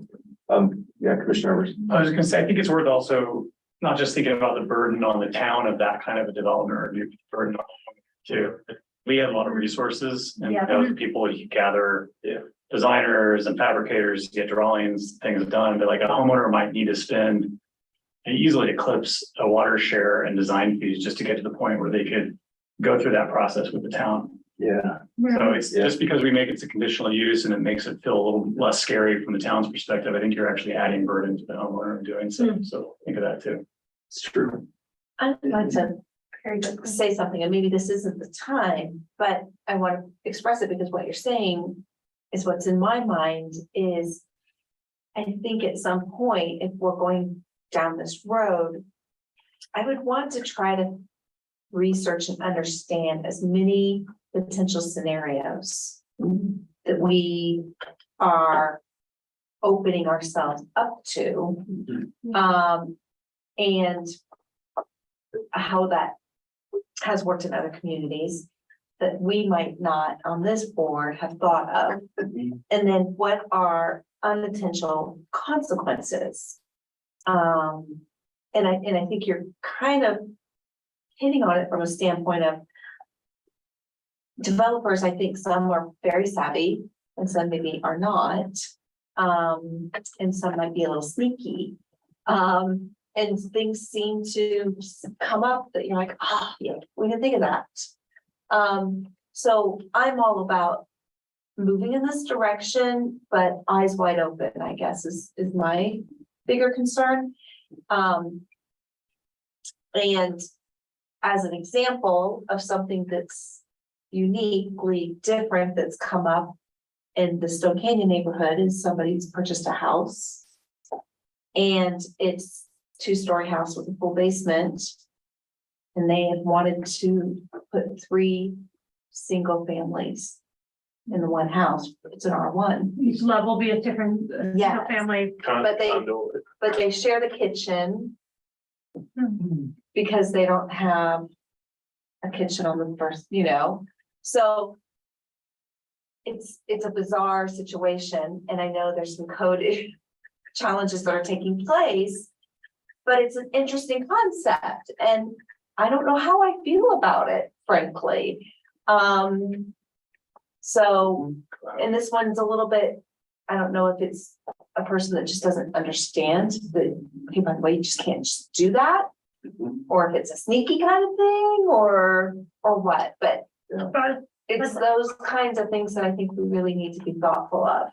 Yeah, Commissioner Evers. I was gonna say, I think it's worth also not just thinking about the burden on the town of that kind of a development or the burden on too. We have a lot of resources and Yeah. those people you gather, designers and fabricators, get drawings, things done, but like a homeowner might need to spend and easily eclipse a water share and design fees just to get to the point where they could go through that process with the town. Yeah. So it's Yeah. just because we make it a conditional use and it makes it feel a little less scary from the town's perspective, I think you're actually adding burden to the homeowner in doing so. So think of that too. It's true. I'd like to say something, and maybe this isn't the time, but I want to express it because what you're saying is what's in my mind is, I think at some point, if we're going down this road, I would want to try to research and understand as many potential scenarios that we are opening ourselves up to. And how that has worked in other communities that we might not on this board have thought of. And then what are unintentional consequences? And I think you're kind of hitting on it from a standpoint of developers. I think some are very savvy and some maybe are not. And some might be a little sneaky. And things seem to come up that you're like, yeah, we didn't think of that. So I'm all about moving in this direction, but eyes wide open, I guess, is my bigger concern. And as an example of something that's uniquely different that's come up in the Stone Canyon neighborhood is somebody's purchased a house. And it's 2-story house with a full basement. And they have wanted to put 3 single families in the one house. It's an R1, each level be a different Yes. family. But they- Condo. but they share the kitchen because they don't have a kitchen on the first, so it's a bizarre situation. And I know there's some code challenges that are taking place. But it's an interesting concept and I don't know how I feel about it, frankly. So, and this one's a little bit, I don't know if it's a person that just doesn't understand that, okay, by the way, you just can't just do that. Or if it's a sneaky kind of thing or what, but But it's those kinds of things that I think we really need to be thoughtful of.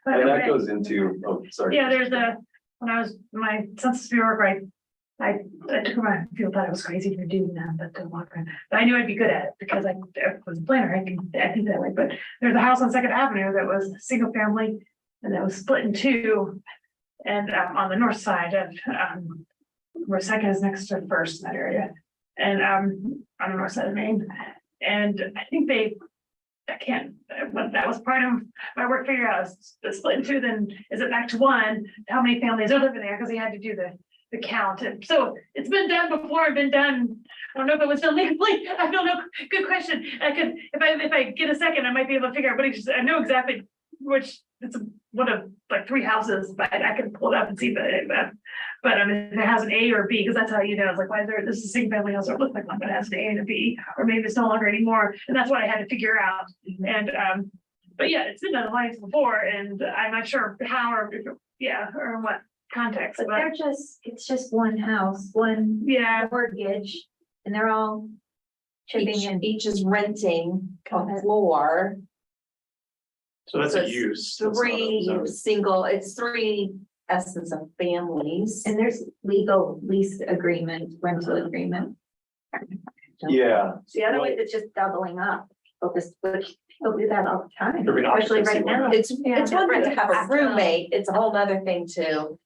And that goes into, oh, sorry. Yeah, when I was my Census Bureau work, I took my people thought it was crazy for doing that, but to walk around. But I knew I'd be good at it because I was a planner. I think that way. But there's a house on 2nd Avenue that was single family and that was split in 2. And on the north side of where 2nd is next to 1st in that area. And on the north side of Maine. And I think that was part of my work figure out the split in 2, then is it back to 1? How many families are living there? Because he had to do the count. And so it's been done before, been done. I don't know if it was done legally. I don't know. Good question. I could, if I get a second, I might be able to figure out, but I know exactly which, it's one of like 3 houses, but I can pull it up and see that. But if it has an A or B, because that's how you know, it's like, why is there, this is a single family house, or it looks like one, but it has an A and a B, or maybe it's no longer anymore. And that's what I had to figure out. And, but yeah, it's been done lines before, and I'm not sure how or in what context, But but they're it's just one house, one mortgage, and they're all chipping in. Each is renting a floor. So that's So a it's use. That's not a 3 zone. single, it's 3 essence of families. And there's legal lease agreement, rental agreement. Yeah, The other way is just doubling up. People do that all the time, There'll be an especially right occupancy now. It's one thing to have a roommate, it's a whole nother thing to.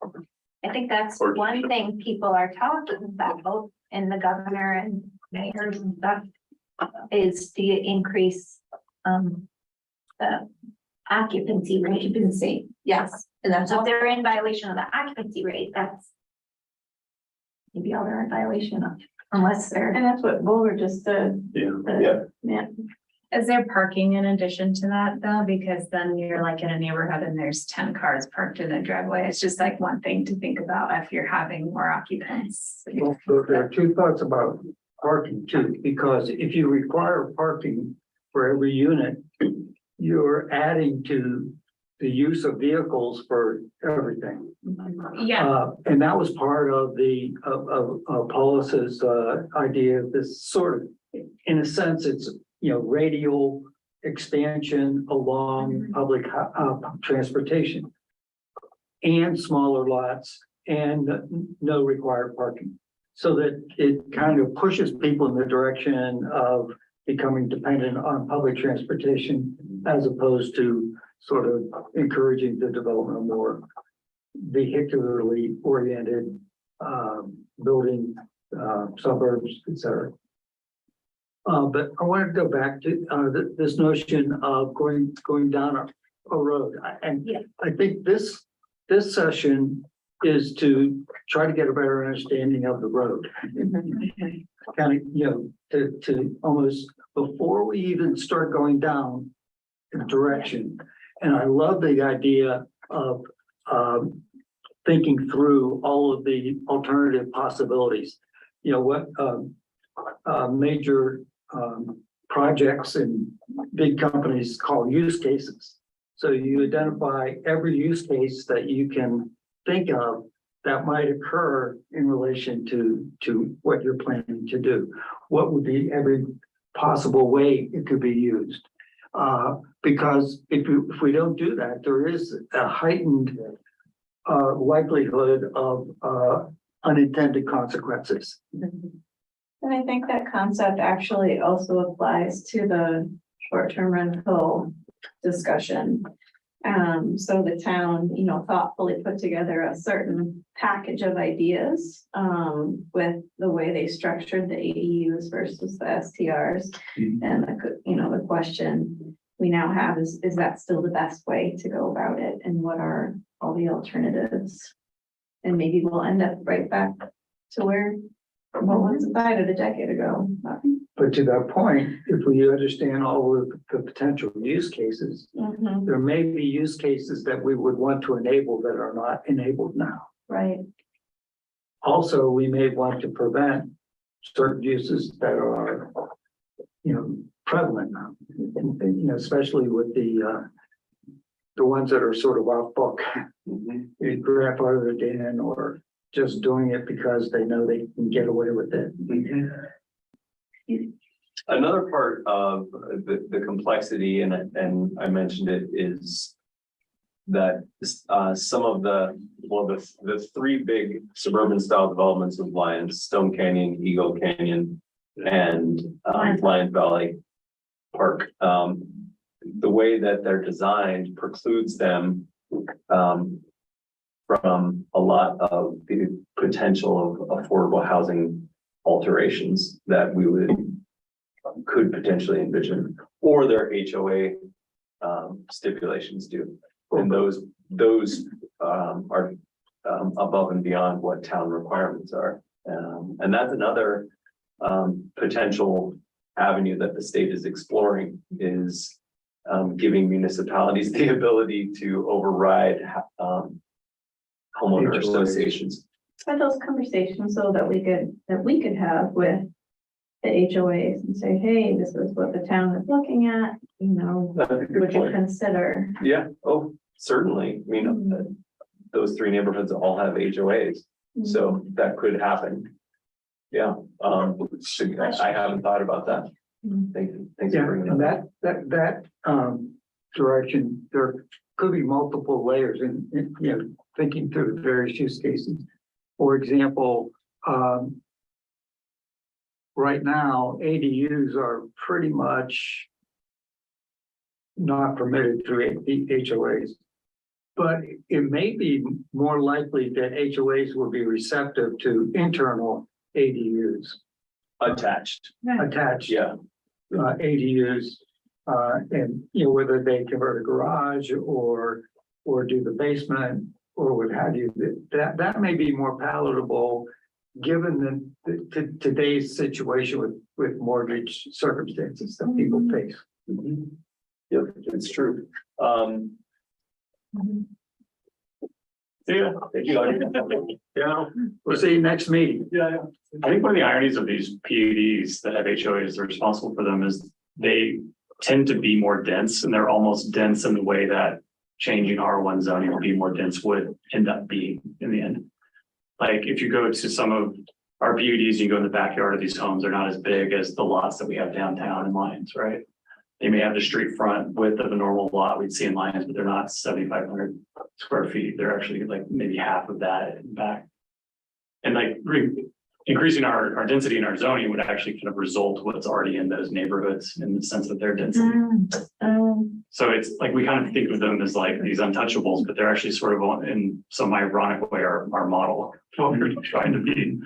I think that's Or- one thing people are talking about, and the governor and mayors and stuff, is to increase, the occupancy rate. Yes, and that's So if all. they're in violation of the occupancy rate, that's maybe all they're in violation of, unless they're. And that's what Boulder just did. Yeah. Yeah. Is there parking in addition to that though? Because then you're like in a neighborhood and there's 10 cars parked in a driveway. It's just like one thing to think about if you're having more occupants. Well, there are two thoughts about parking too, because if you require parking for every unit, you're adding to the use of vehicles for everything. Yeah, And that was part of the, of Paulus's, idea of this sort of, in a sense, it's, radial expansion along public, transportation. And smaller lots and no required parking. So that it kind of pushes people in the direction of becoming dependent on public transportation as opposed to sort of encouraging the development of more vehicularly oriented building suburbs, et cetera. But I wanted to go back to this notion of going down a road. And I think this session is to try to get a better understanding of the road. Kind of, to almost, before we even start going down a direction. And I love the idea of thinking through all of the alternative possibilities. What major projects and big companies call use cases. So you identify every use case that you can think of that might occur in relation to what you're planning to do. What would be every possible way it could be used? Because if we don't do that, there is a heightened likelihood of unintended consequences. And I think that concept actually also applies to the short-term rental discussion. So the town, thoughtfully put together a certain package of ideas, with the way they structured the ADUs versus the STRs. And the question we now have is that still the best way to go about it? And what are all the alternatives? And maybe we'll end up right back to where what was decided a decade ago. But to that point, if we understand all of the potential use cases, Mhm, there may be use cases that we would want to enable that are not enabled now. right. Also, we may want to prevent certain uses that are, prevalent now. And, especially with the ones that are sort of off book, grandfathered in or just doing it because they know they can get away with it. Another part of the complexity, and I mentioned it, is that some of the three big suburban style developments of Lyons, Stone Canyon, Eagle Canyon, and Lion Valley Park. The way that they're designed precludes them from a lot of the potential of affordable housing alterations that we could potentially envision, or their HOA stipulations do. And those are above and beyond what town requirements are. And that's another potential avenue that the state is exploring, is giving municipalities the ability to override homeowner HOAs. associations. Are those conversations though that we could have with the HOAs and say, hey, this is what the town is looking at, That's a good would you point. consider? Yeah, oh, certainly. I mean, those three neighborhoods all have HOAs, so that could happen. Yeah, I haven't thought about that. Thanks Yeah, for bringing and that up. that direction, there could be multiple layers in thinking through various use cases. For example, right now, ADUs are pretty much not permitted through the HOAs. But it may be more likely that HOAs will be receptive to internal ADUs, Attached, attached yeah. ADUs. And, you know, whether they convert a garage or do the basement or what have you, that may be more palatable. Given today's situation with mortgage circumstances that people face. Mhm. Yep, it's true. Yeah. Thank you. Yeah. We'll see you next meeting. Yeah. I think one of the ironies of these PUDs that have HOAs that are responsible for them is they tend to be more dense, and they're almost dense in the way that changing R1 zoning will be more dense would end up being in the end. Like if you go to some of our PUDs, you go in the backyard of these homes, they're not as big as the lots that we have downtown in Lyons, right? They may have the street front width of a normal lot we'd see in Lyons, but they're not 7,500 square feet. They're actually like maybe half of that in back. And like increasing our density in our zoning would actually kind of result what's already in those neighborhoods in the sense of their density. So it's like, we kind of think of them as like these untouchables, but they're actually sort of in some ironic way, our model, what we're trying to be.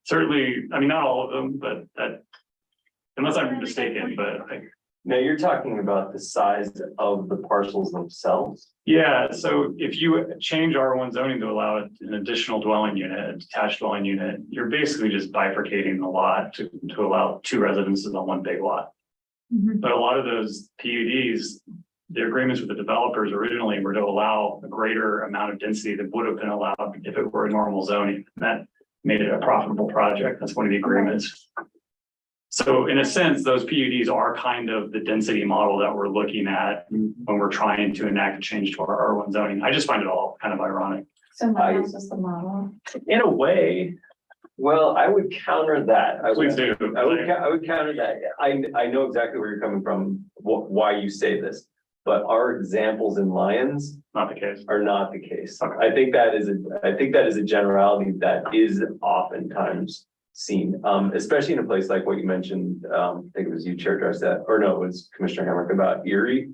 Certainly, I mean, not all of them, but that, unless I'm mistaken, but like. Now you're talking about the size of the parcels themselves. Yeah, so if you change R1 zoning to allow an additional dwelling unit, a detached dwelling unit, you're basically just bifurcating the lot to allow 2 residences on 1 big lot. But a lot of those PUDs, the agreements with the developers originally were to allow a greater amount of density that would have been allowed if it were a normal zoning. And that made it a profitable project. That's one of the agreements. So in a sense, those PUDs are kind of the density model that we're looking at when we're trying to enact a change to our R1 zoning. I just find it all kind of ironic. So my house is the model. In a way, well, I would counter that. Please do. I would counter that. I know exactly where you're coming from, why you say this, but our examples in Lyons Not the case. are not the case. Okay. I think that is a generality that is oftentimes seen, especially in a place like what you mentioned. I think it was you, Chair Dressed, or no, it was Commissioner Hamrick about Erie.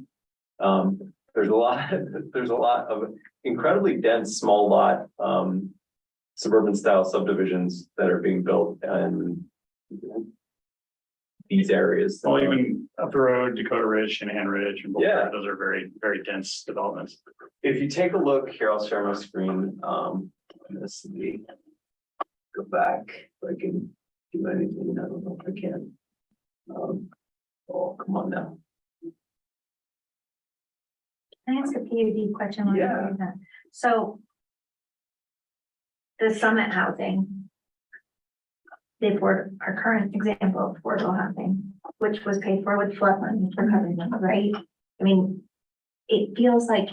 There's a lot of incredibly dense, small lot, suburban style subdivisions that are being built in these areas. Well, even up the road, Dakota Ridge and Ann Ridge and Yeah. those are very, very dense developments. If you take a look here, I'll share my screen. Let's see. Go back, if I can do anything. I don't know if I can. Oh, come on now. Can I ask a PUD question? while you're Yeah. doing that? So. The Summit housing. Our current example of affordable housing, which was paid for with flood money for covering them, right? I mean, it feels like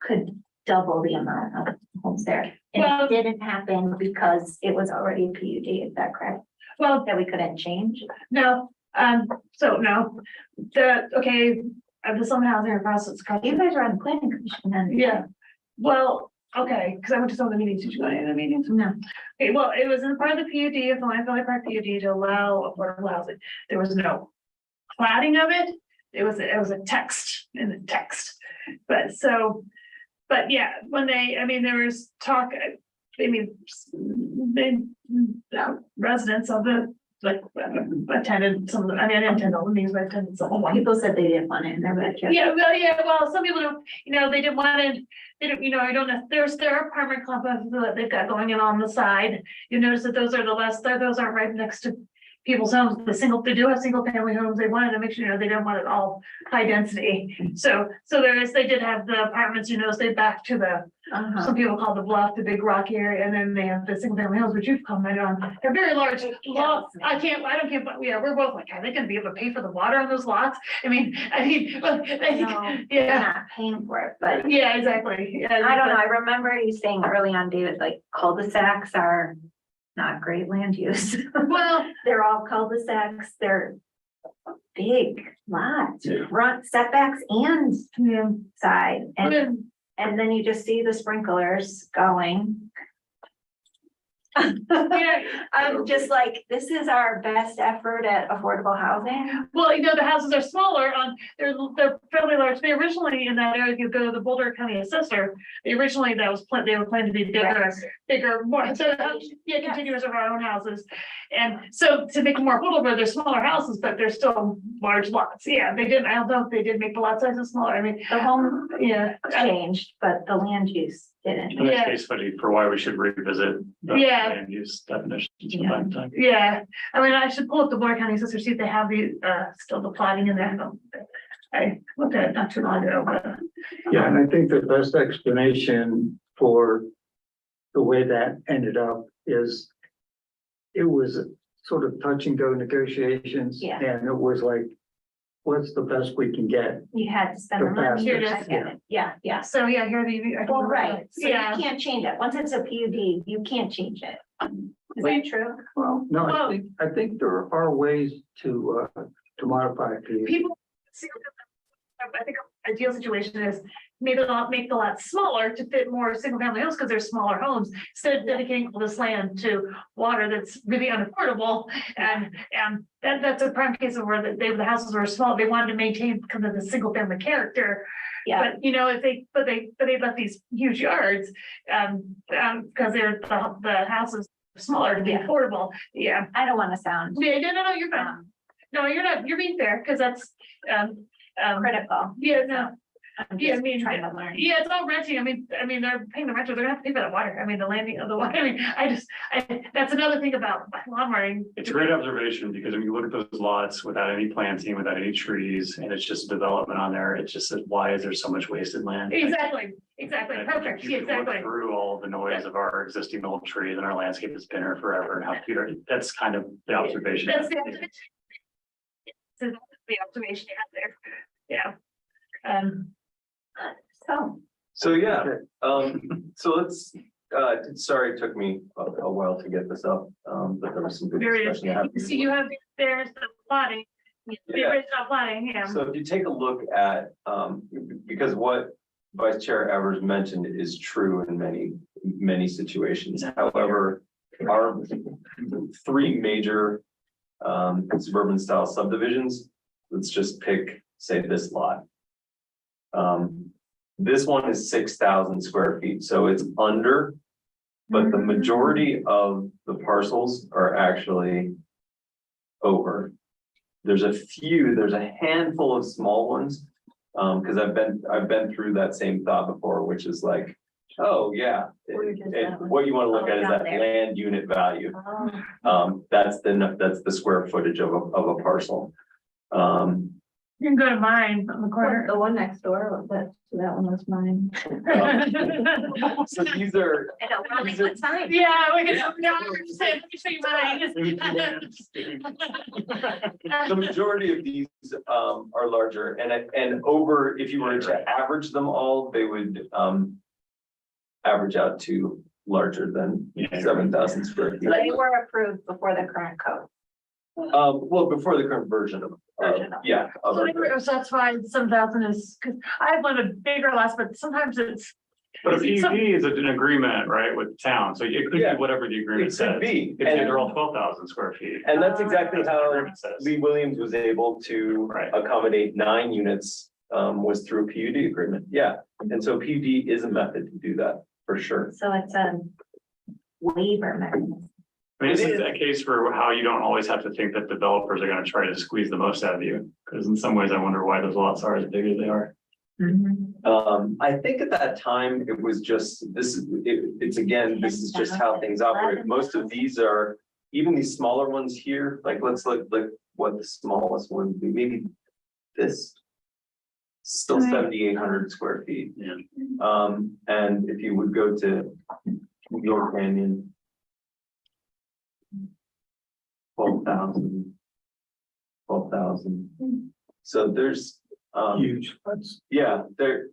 could double the amount of homes there. And Well- it didn't happen because it was already a PUD, is that correct? Well, That we couldn't change? no, so no, the Summit housing across it's across. You guys are on the planning commission then. Yeah, well, okay, because I went to some of the meetings. Did you go to any of the meetings? No. Okay, well, it was in part of the PUD, of the Lions Valley Park PUD to allow affordable housing. There was no plating of it. It was a text in the text. But yeah, there was talk, residents of the, like, attended some of the, I didn't attend all the meetings, but I attended some of them. People said they didn't want it in their backyard. Well, some people don't, they didn't want it, I don't know, there are apartment complexes that they've got going in on the side. You notice that those aren't right next to people's homes, they do have single family homes, they wanted to make sure, they didn't want it all high density. So they did have the apartments, they back to the, some people call the bluff, the big rocky area, and then they have the single family homes, which you've commented on. They're very large lots. I don't care, but yeah, we're both like, are they gonna be able to pay for the water on those lots? No, yeah, they're not paying for it, but yeah, exactly. Yeah, I don't know, I remember you saying early on, David, like cul-de-sacs are not great land use. Well, They're all cul-de-sacs, they're big lots, Yeah. front setbacks and yeah. side, I mean, and then you just see the sprinklers going. yeah, I'm just like, this is our best effort at affordable housing. well, the houses are smaller they're fairly large. They originally in that area, if you go to the Boulder County Assessor, originally that was they were planned to be bigger, more, so, yeah, continuous of our own houses. And so to make them more affordable, they're smaller houses, but they're still large lots. Yeah, they didn't, I don't know if they did make the lot sizes smaller. I mean, The home yeah. changed, but the land use didn't. The next Yeah. case study for why we should revisit the Yeah. land use definitions from time to time. Yeah, I mean, I should pull up the Boulder County Assessor, see if they have the, still the plotting in there. I looked at it not too long ago, but. Yeah, and I think the best explanation for the way that ended up is it was sort of touch and go negotiations. Yeah. And it was like, what's the best we can get? You had to spend the The money. Here it I is. get it. Yeah, yeah. So, yeah, here the. Well, right, so you Yeah. can't change it. Once it's a PUD, you can't change it. Is that true? Well, no, Well- I think there are ways to modify it. People. see, I think an ideal situation is maybe not make the lot smaller to fit more single family homes because they're smaller homes. Instead of dedicating all this land to water that's really unaffordable. And that's a prime case of where the houses were small. They wanted to maintain kind of the single family character. Yeah, But you know, if they, but they left these huge yards, because they're the houses smaller to be Yeah. affordable. Yeah. I don't want to sound Yeah, no, you're fine. um, No, you're not, you're being fair, because that's, critical. yeah, no, I'm yeah, I just mean, trying to learn. yeah, it's all renting. I mean, they're paying the renter, they're gonna have to pay for the water. I mean, the landing of the water. I mean, that's another thing about lawn mowing. It's a great observation because when you look at those lots without any planting, without any trees, and it's just development on there, it just says, why is there so much wasted land? Exactly, And perfect, you yeah, can look exactly. through all the noise of our existing old trees and our landscape has been here forever and how Peter, that's kind of the observation. That's the observation. So that's the observation you have there, yeah. So, yeah, so let's, sorry, it took me a while to get this up, but there was some good There it is. discussion. to have. So you have, there's the plotting, the Yeah. original plotting, yeah. So if you take a look at, because what Vice Chair Evers mentioned is true in many situations. However, our three major suburban style subdivisions, let's just pick, say, this lot. This one is 6,000 square feet, so it's under, but the majority of the parcels are actually over. There's a handful of small ones. Because I've been through that same thought before, which is like, oh, yeah. What you want to look at is that land unit value. That's the square footage of a parcel. You can go to mine on the corner. The one next door, that one was mine. So these are, I don't know, like, what time? Yeah, we can, no, let me show you mine. the majority of these are larger and over, if you were to average them all, they would average out to larger than 7,000 square feet. They were approved before the current code. Well, before the current version of, yeah. of our- So that's why 7,000 is, because I have one of bigger lots, but sometimes it's. But a PUD is an agreement, right, with the town, so it could be Yeah. whatever the It agreement could says. be, If they're all 12,000 square feet. and that's exactly That's what the how agreement says. Lee Williams was able to Right. accommodate 9 units, was through a PUD agreement, yeah. And so PUD is a method to do that, for sure. So it's a waiver mechanism. I mean, this It is a case for how you don't always have to think that developers are gonna try to squeeze the most out of you, because in some ways I wonder why those lots are as big as they are. I think at that time, it was just, this is just how things operate. Most of these are, even these smaller ones here, like, let's look like what the smallest one would be, maybe this. Still Right. 7,800 square feet. Yeah. And if you would go to York Canyon. 12,000. So there's, Huge. That's yeah, they're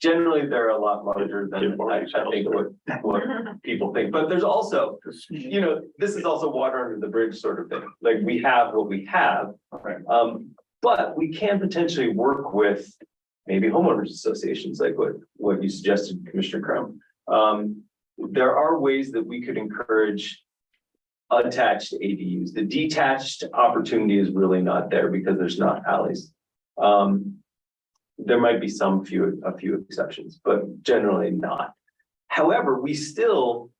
a lot larger than I think what people think, but there's also, you know, this is also water under the bridge sort of thing, like we have what we have. Right. But we can potentially work with maybe homeowners associations, like what you suggested, Commissioner Crum. There are ways that we could encourage attached ADUs. The detached opportunity is really not there because there's not alleys. there might be a few exceptions, but generally not. However, we still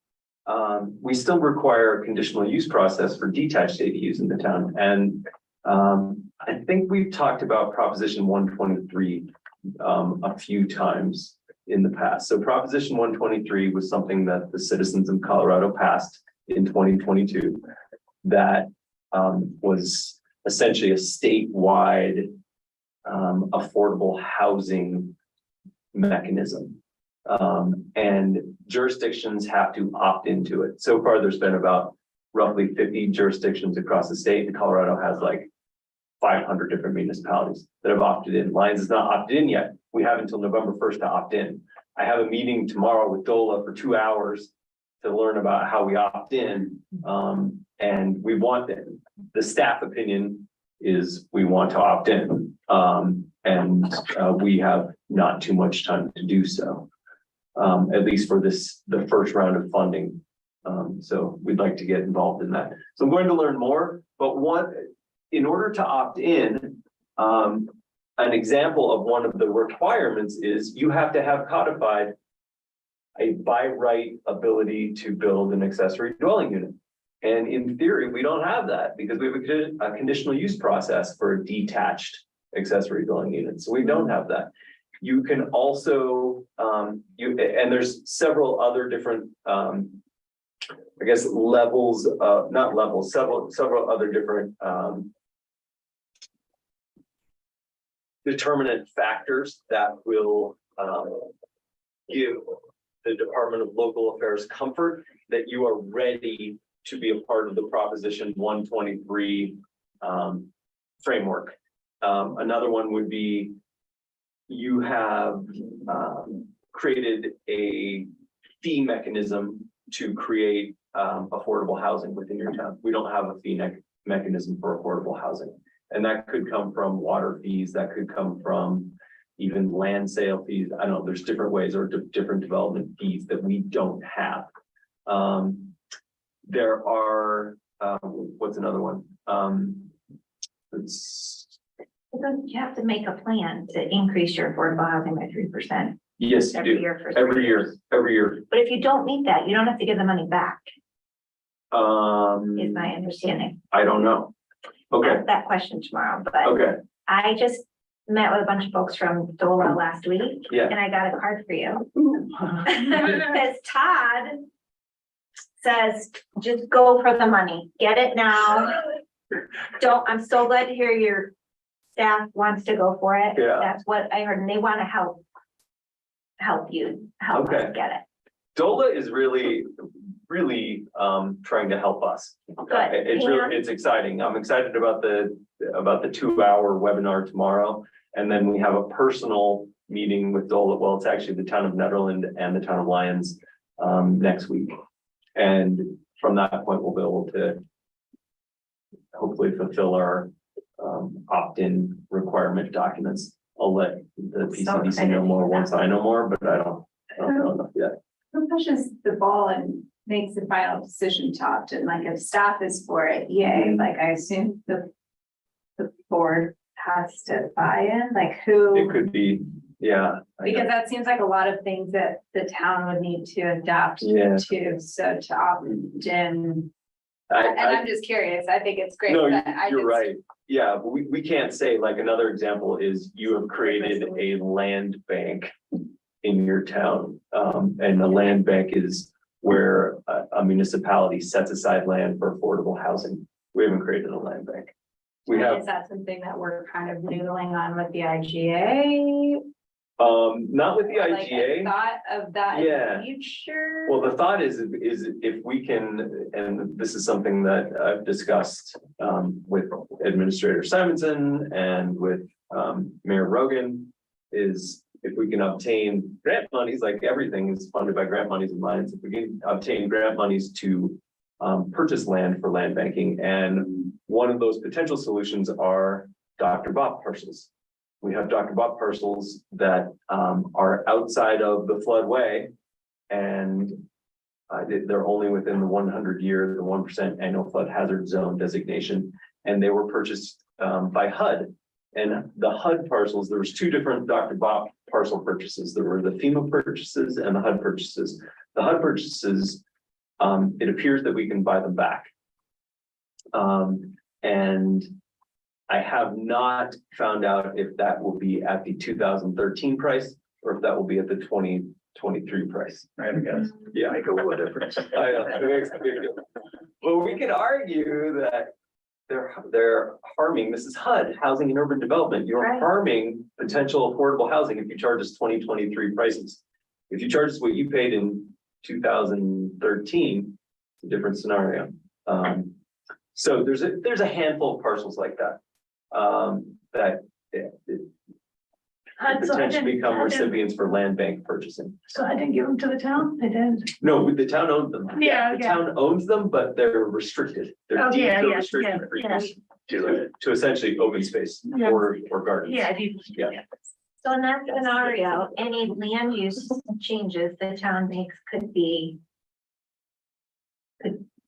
require a conditional use process for detached ADUs in the town. And I think we've talked about Proposition 123 a few times in the past. So Proposition 123 was something that the citizens of Colorado passed in 2022 that was essentially a statewide affordable housing mechanism. And jurisdictions have to opt into it. So far, there's been about roughly 50 jurisdictions across the state, and Colorado has like 500 different municipalities that have opted in. Lyons is not opted in yet. We have until November 1st to opt in. I have a meeting tomorrow with DOLA for 2 hours to learn about how we opt in. And we want the staff opinion is we want to opt in. And we have not too much time to do so. At least for the first round of funding. So we'd like to get involved in that. So I'm going to learn more, but in order to opt in, an example of one of the requirements is you have to have codified a by right ability to build an accessory dwelling unit. And in theory, we don't have that because we have a conditional use process for a detached accessory dwelling unit. So we don't have that. You can also, and there's several other different, I guess, levels, not levels, several other different determinant factors that will give the Department of Local Affairs comfort that you are ready to be a part of the Proposition 123 framework. Another one would be you have created a fee mechanism to create affordable housing within your town. We don't have a fee mechanism for affordable housing. And that could come from water fees, that could come from even land sale fees. I don't know, there's different ways or different development fees that we don't have. There are, what's another one? You have to make a plan to increase your affordable housing by 3%. Yes, you every do. year for 3 Every years. year. But if you don't meet that, you don't have to give the money back, is my understanding. I don't know. Okay, Ask that question tomorrow, but okay, I just met with a bunch of folks from DOLA last week. Yeah. And I got a card for you. Because Todd says, just go for the money, get it now. I'm so glad to hear your staff wants to go for it. Yeah. That's what I heard, and they want to help us Okay. get it. DOLA is really trying to help us. Good. It's exciting. I'm excited about the 2-hour webinar tomorrow. And then we have a personal meeting with DOLA. Well, it's actually the town of Netherland and the town of Lyons next week. And from that point, we'll be able to hopefully fulfill our opt-in requirement documents. I'll let the PCDC know more once I know more, but I don't know enough yet. Who pushes the ball and makes the final decision to opt in? Like if staff is for it, yay, like I assume the board has to buy in, like It who? could be, yeah. Because that seems like a lot of things that the town would need to adapt Yeah. to, so to opt in. And I I'm just curious, I think it's great. No, but I you're just- right. Yeah, but we can't say, like, another example is you have created a land bank in your town. And the land bank is where a municipality sets aside land for affordable housing. We haven't created a land bank. We have, Is that something that we're kind of noodling on with the IGA? not with the Like a IGA. thought of that in Yeah. the future? Well, the thought is if we can, and this is something that I've discussed with Administrator Simonson and with Mayor Rogan, is if we can obtain grant monies, like everything is funded by grant monies in Lyons, if we can obtain grant monies to purchase land for land banking, and one of those potential solutions are Dr. Bob parcels. We have Dr. Bob parcels that are outside of the floodway, and they're only within the 100-year, the 1% annual flood hazard zone designation, and they were purchased by HUD And the HUD parcels, there was two different Dr. Bob parcel purchases. There were the FEMA purchases and the HUD purchases. The HUD purchases, it appears that we can buy them back. And I have not found out if that will be at the 2013 price or if that will be at the 2023 price. I have a guess. Yeah, I go with difference. It makes a big difference. Well, we could argue that they're harming, this is HUD, Housing and Urban Development. You're Right. harming potential affordable housing if you charge us 2023 prices. If you charge us what you paid in 2013, it's a different scenario. So there's a handful of parcels like that. That potentially become recipients for land bank purchasing. So I didn't give them to the town, they did. No, the town owns them. Yeah, The yeah. town owns them, but they're restricted. They're Oh, deemed yeah, for yeah, restricted yeah, for yeah. use to essentially open space Yeah. or gardens. Yeah, I did. Yeah. So in that scenario, any land use changes the town makes could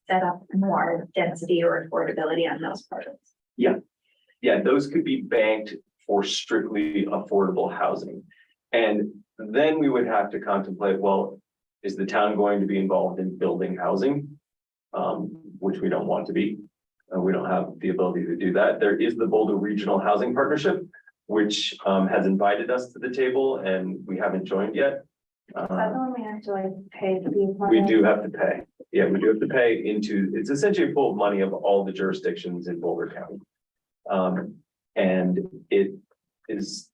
set up more density or affordability on those parcels. Yeah, those could be banked for strictly affordable housing. And then we would have to contemplate, well, is the town going to be involved in building housing? Which we don't want to be. We don't have the ability to do that. There is the Boulder Regional Housing Partnership, which has invited us to the table and we haven't joined yet. we have to like pay to be. We do have to pay. Yeah, we do have to pay into, it's essentially a pool of money of all the jurisdictions in Boulder County. And it is,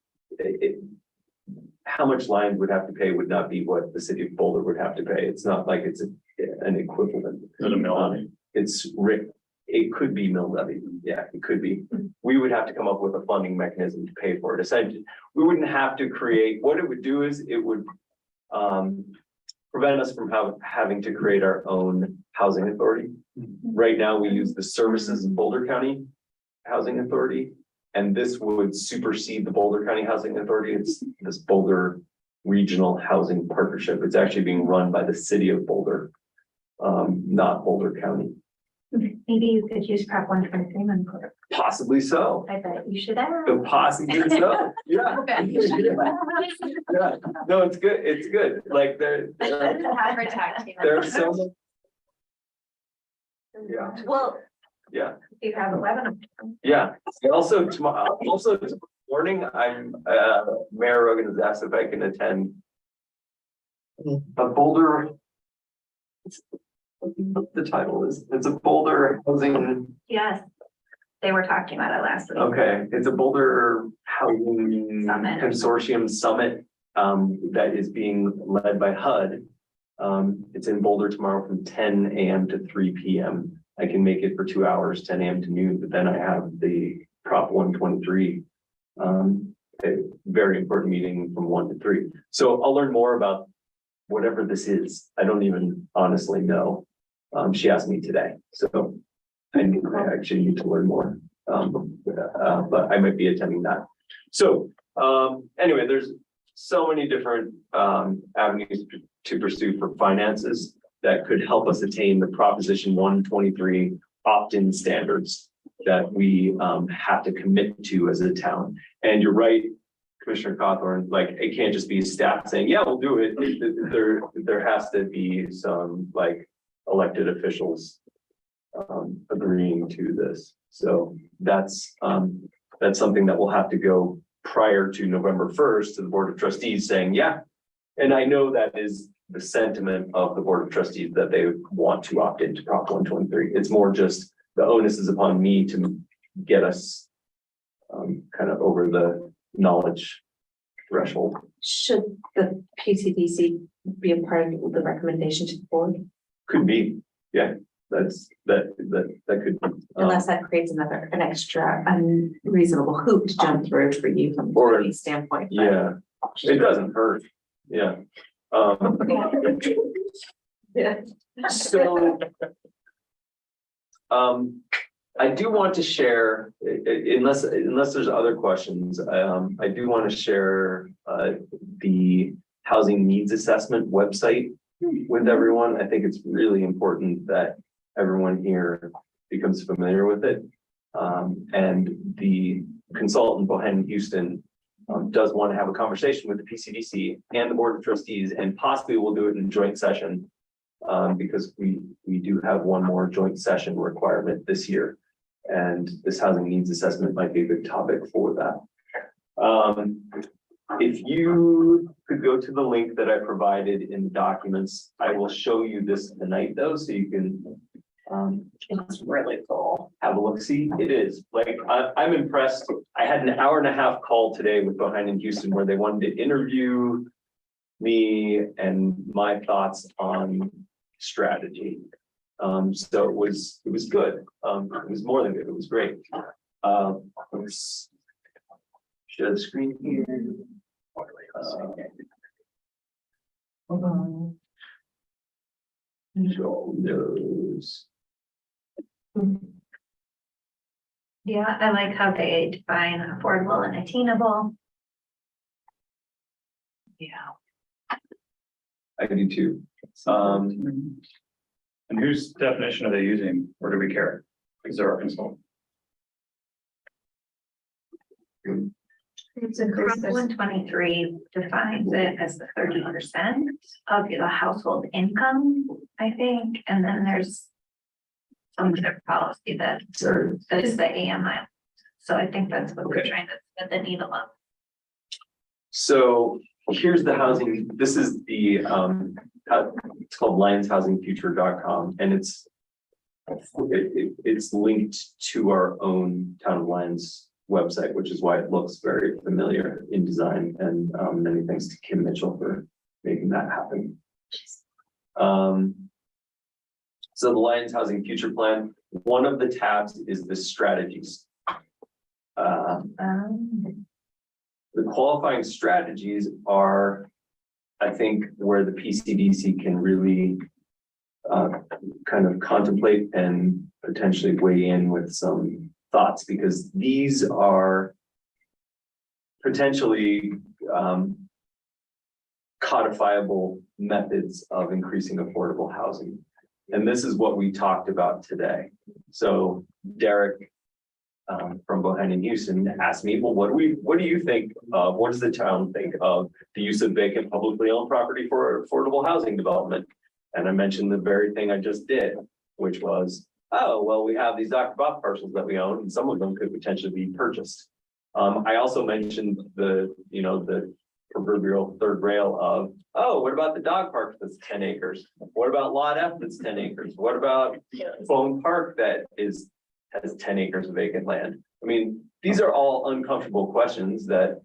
how much Lions would have to pay would not be what the city of Boulder would have to pay. It's not like it's an equivalent. Is it a mill levy? It could be mill levy. Yeah, it could be. We would have to come up with a funding mechanism to pay for it. Essentially, we wouldn't have to create, what it would do is it would prevent us from having to create our own housing authority. Right now, we use the Services of Boulder County Housing Authority, and this would supersede the Boulder County Housing Authority. It's this Boulder Regional Housing Partnership. It's actually being run by the city of Boulder, not Boulder County. Maybe you could use Prop 123 money for it. Possibly so. I bet you should have. Possibly so. Yeah. Yeah. No, it's good. It's good. Like there are so. Yeah. Well, Yeah. you have 11. Yeah, and also tomorrow, morning, Mayor Rogan has asked if I can attend a Boulder. What the title is, it's a Boulder Housing, Yes, they were talking about it last week. okay, it's a Boulder Housing Summit. Consortium Summit. That is being led by HUD. It's in Boulder tomorrow from 10 a.m. to 3 p.m. I can make it for 2 hours, 10 a.m. to noon, but then I have the Prop 123. A very important meeting from 1 to 3. So I'll learn more about whatever this is. I don't even honestly know. She asked me today, so I actually need to learn more. But I might be attending that. So anyway, there's so many different avenues to pursue for finances that could help us attain the Proposition 123 opt-in standards that we have to commit to as a town. And you're right, Commissioner Cawthorn, like it can't just be staff saying, yeah, we'll do it. There has to be some like elected officials agreeing to this. So that's something that will have to go prior to November 1st to the Board of Trustees saying, yeah. And I know that is the sentiment of the Board of Trustees that they want to opt into Prop 123. It's more just the onus is upon me to get us kind of over the knowledge threshold. Should the PCDC be a part of the recommendation to the board? Could be, yeah, that could. Unless that creates an extra unreasonable hoop to jump through for you from Or- a standpoint. but- Yeah, it doesn't hurt, yeah. Yeah. So. I do want to share, unless there's other questions, I do want to share the housing needs assessment website with everyone. I think it's really important that everyone here becomes familiar with it. And the consultant, Bohannon Houston, does want to have a conversation with the PCDC and the Board of Trustees, and possibly we'll do it in joint session. Because we do have one more joint session requirement this year. And this housing needs assessment might be a good topic for that. If you could go to the link that I provided in the documents, I will show you this tonight though, so you can. It's really cool. Have a look, see, it is, like, I'm impressed. I had an hour and a half call today with Bohannon Houston where they wanted to interview me and my thoughts on strategy. So it was good. It was more than good. It was great. Let's share the screen here. Hold on. Show those. Yeah, I like how they define affordable and attainable. Yeah. I do too. And whose definition are they using, or do we care? Is there our consultant? It's a Prop 123 defines it as the 30% of the household income, I think, and then there's some other policy that is the AMI. So I think that's what we're trying to get the needle of. So here's the housing, this is the, it's called lionshousingfuture.com, and it's linked to our own Town of Lions website, which is why it looks very familiar in design, and many thanks to Kim Mitchell for making that happen. So the Lions Housing Future Plan, one of the tabs is the strategies. The qualifying strategies are, I think, where the PCDC can really kind of contemplate and potentially weigh in with some thoughts, because these are potentially codifiable methods of increasing affordable housing. And this is what we talked about today. So Derek from Bohannon Houston asked me, well, what do you think of, what does the town think of the use of vacant publicly owned property for affordable housing development? And I mentioned the very thing I just did, which was, oh, well, we have these Dr. Bob parcels that we own, and some of them could potentially be purchased. I also mentioned the proverbial third rail of, oh, what about the dog park that's 10 acres? What about lot F that's 10 acres? What about Bone Park that has 10 acres of vacant land? I mean, these are all uncomfortable questions that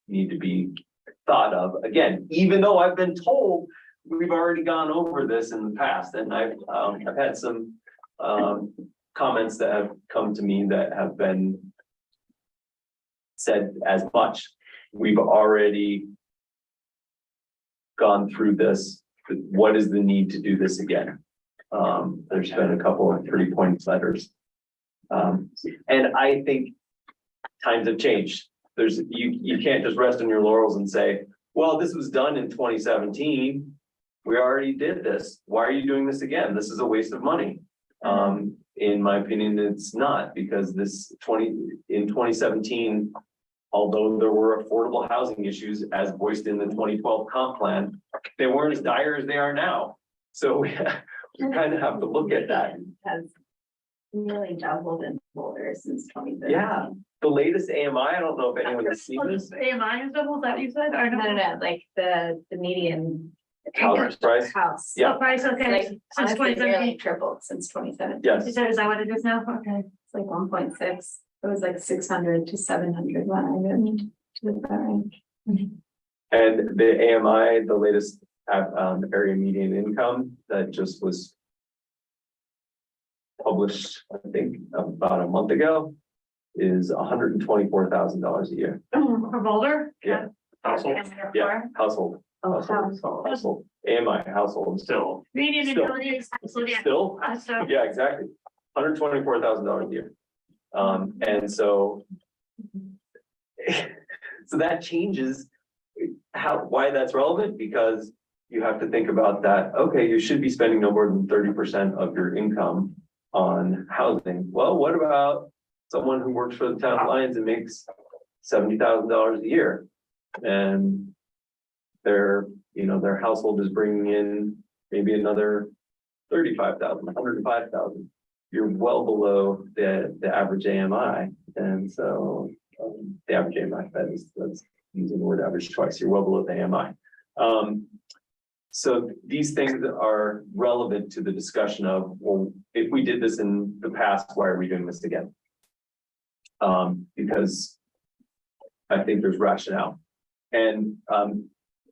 need to be thought of. Again, even though I've been told we've already gone over this in the past, and I've had some comments that have come to me that have been said as much. We've already gone through this. What is the need to do this again? There's been a couple of 3-point letters. And I think times have changed. You can't just rest on your laurels and say, well, this was done in 2017. We already did this. Why are you doing this again? This is a waste of money. In my opinion, it's not, because in 2017, although there were affordable housing issues as voiced in the 2012 comp plan, they weren't as dire as they are now. So we kind of have to look at that. Has nearly doubled in Boulder since 2013. Yeah, the latest AMI, I don't know if anyone has seen this. AMI is double, that you said, or No, like the median. House price? House. Yeah. The price, okay, Like, since honestly, 2017. nearly tripled since 2017. Yes. Is that what it is now? Okay. It's like 1.6. It was like 600 to 700 when I moved to the range. And the AMI, the latest area median income that just was published, I think, about a month ago, is $124,000 a year. For Boulder? Yeah. Household, Yeah, household. Oh, Household, AMI household, still, Median Still. utilities. still, So, yeah, exactly, $124,000 a year. And so that changes why that's relevant, because you have to think about that. Okay, you should be spending no more than 30% of your income on housing. Well, what about someone who works for the town of Lyons and makes $70,000 a year. And their, you know, their household is bringing in maybe another 35,000, 105,000. You're well below the average AMI. And so the average AMI, that's using the word average twice, you're well below the AMI. So these things are relevant to the discussion of, well, if we did this in the past, why are we doing this again? Because I think there's rationale. And,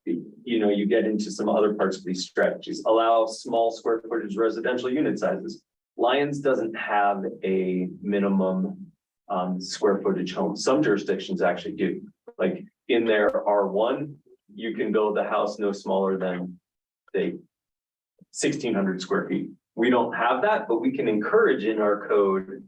you know, you get into some other parts of these strategies. Allow small square footage residential unit sizes. Lyons doesn't have a minimum square footage home. Some jurisdictions actually do. Like in their R1, you can build a house no smaller than, say, 1,600 square feet. We don't have that, but we can encourage in our code,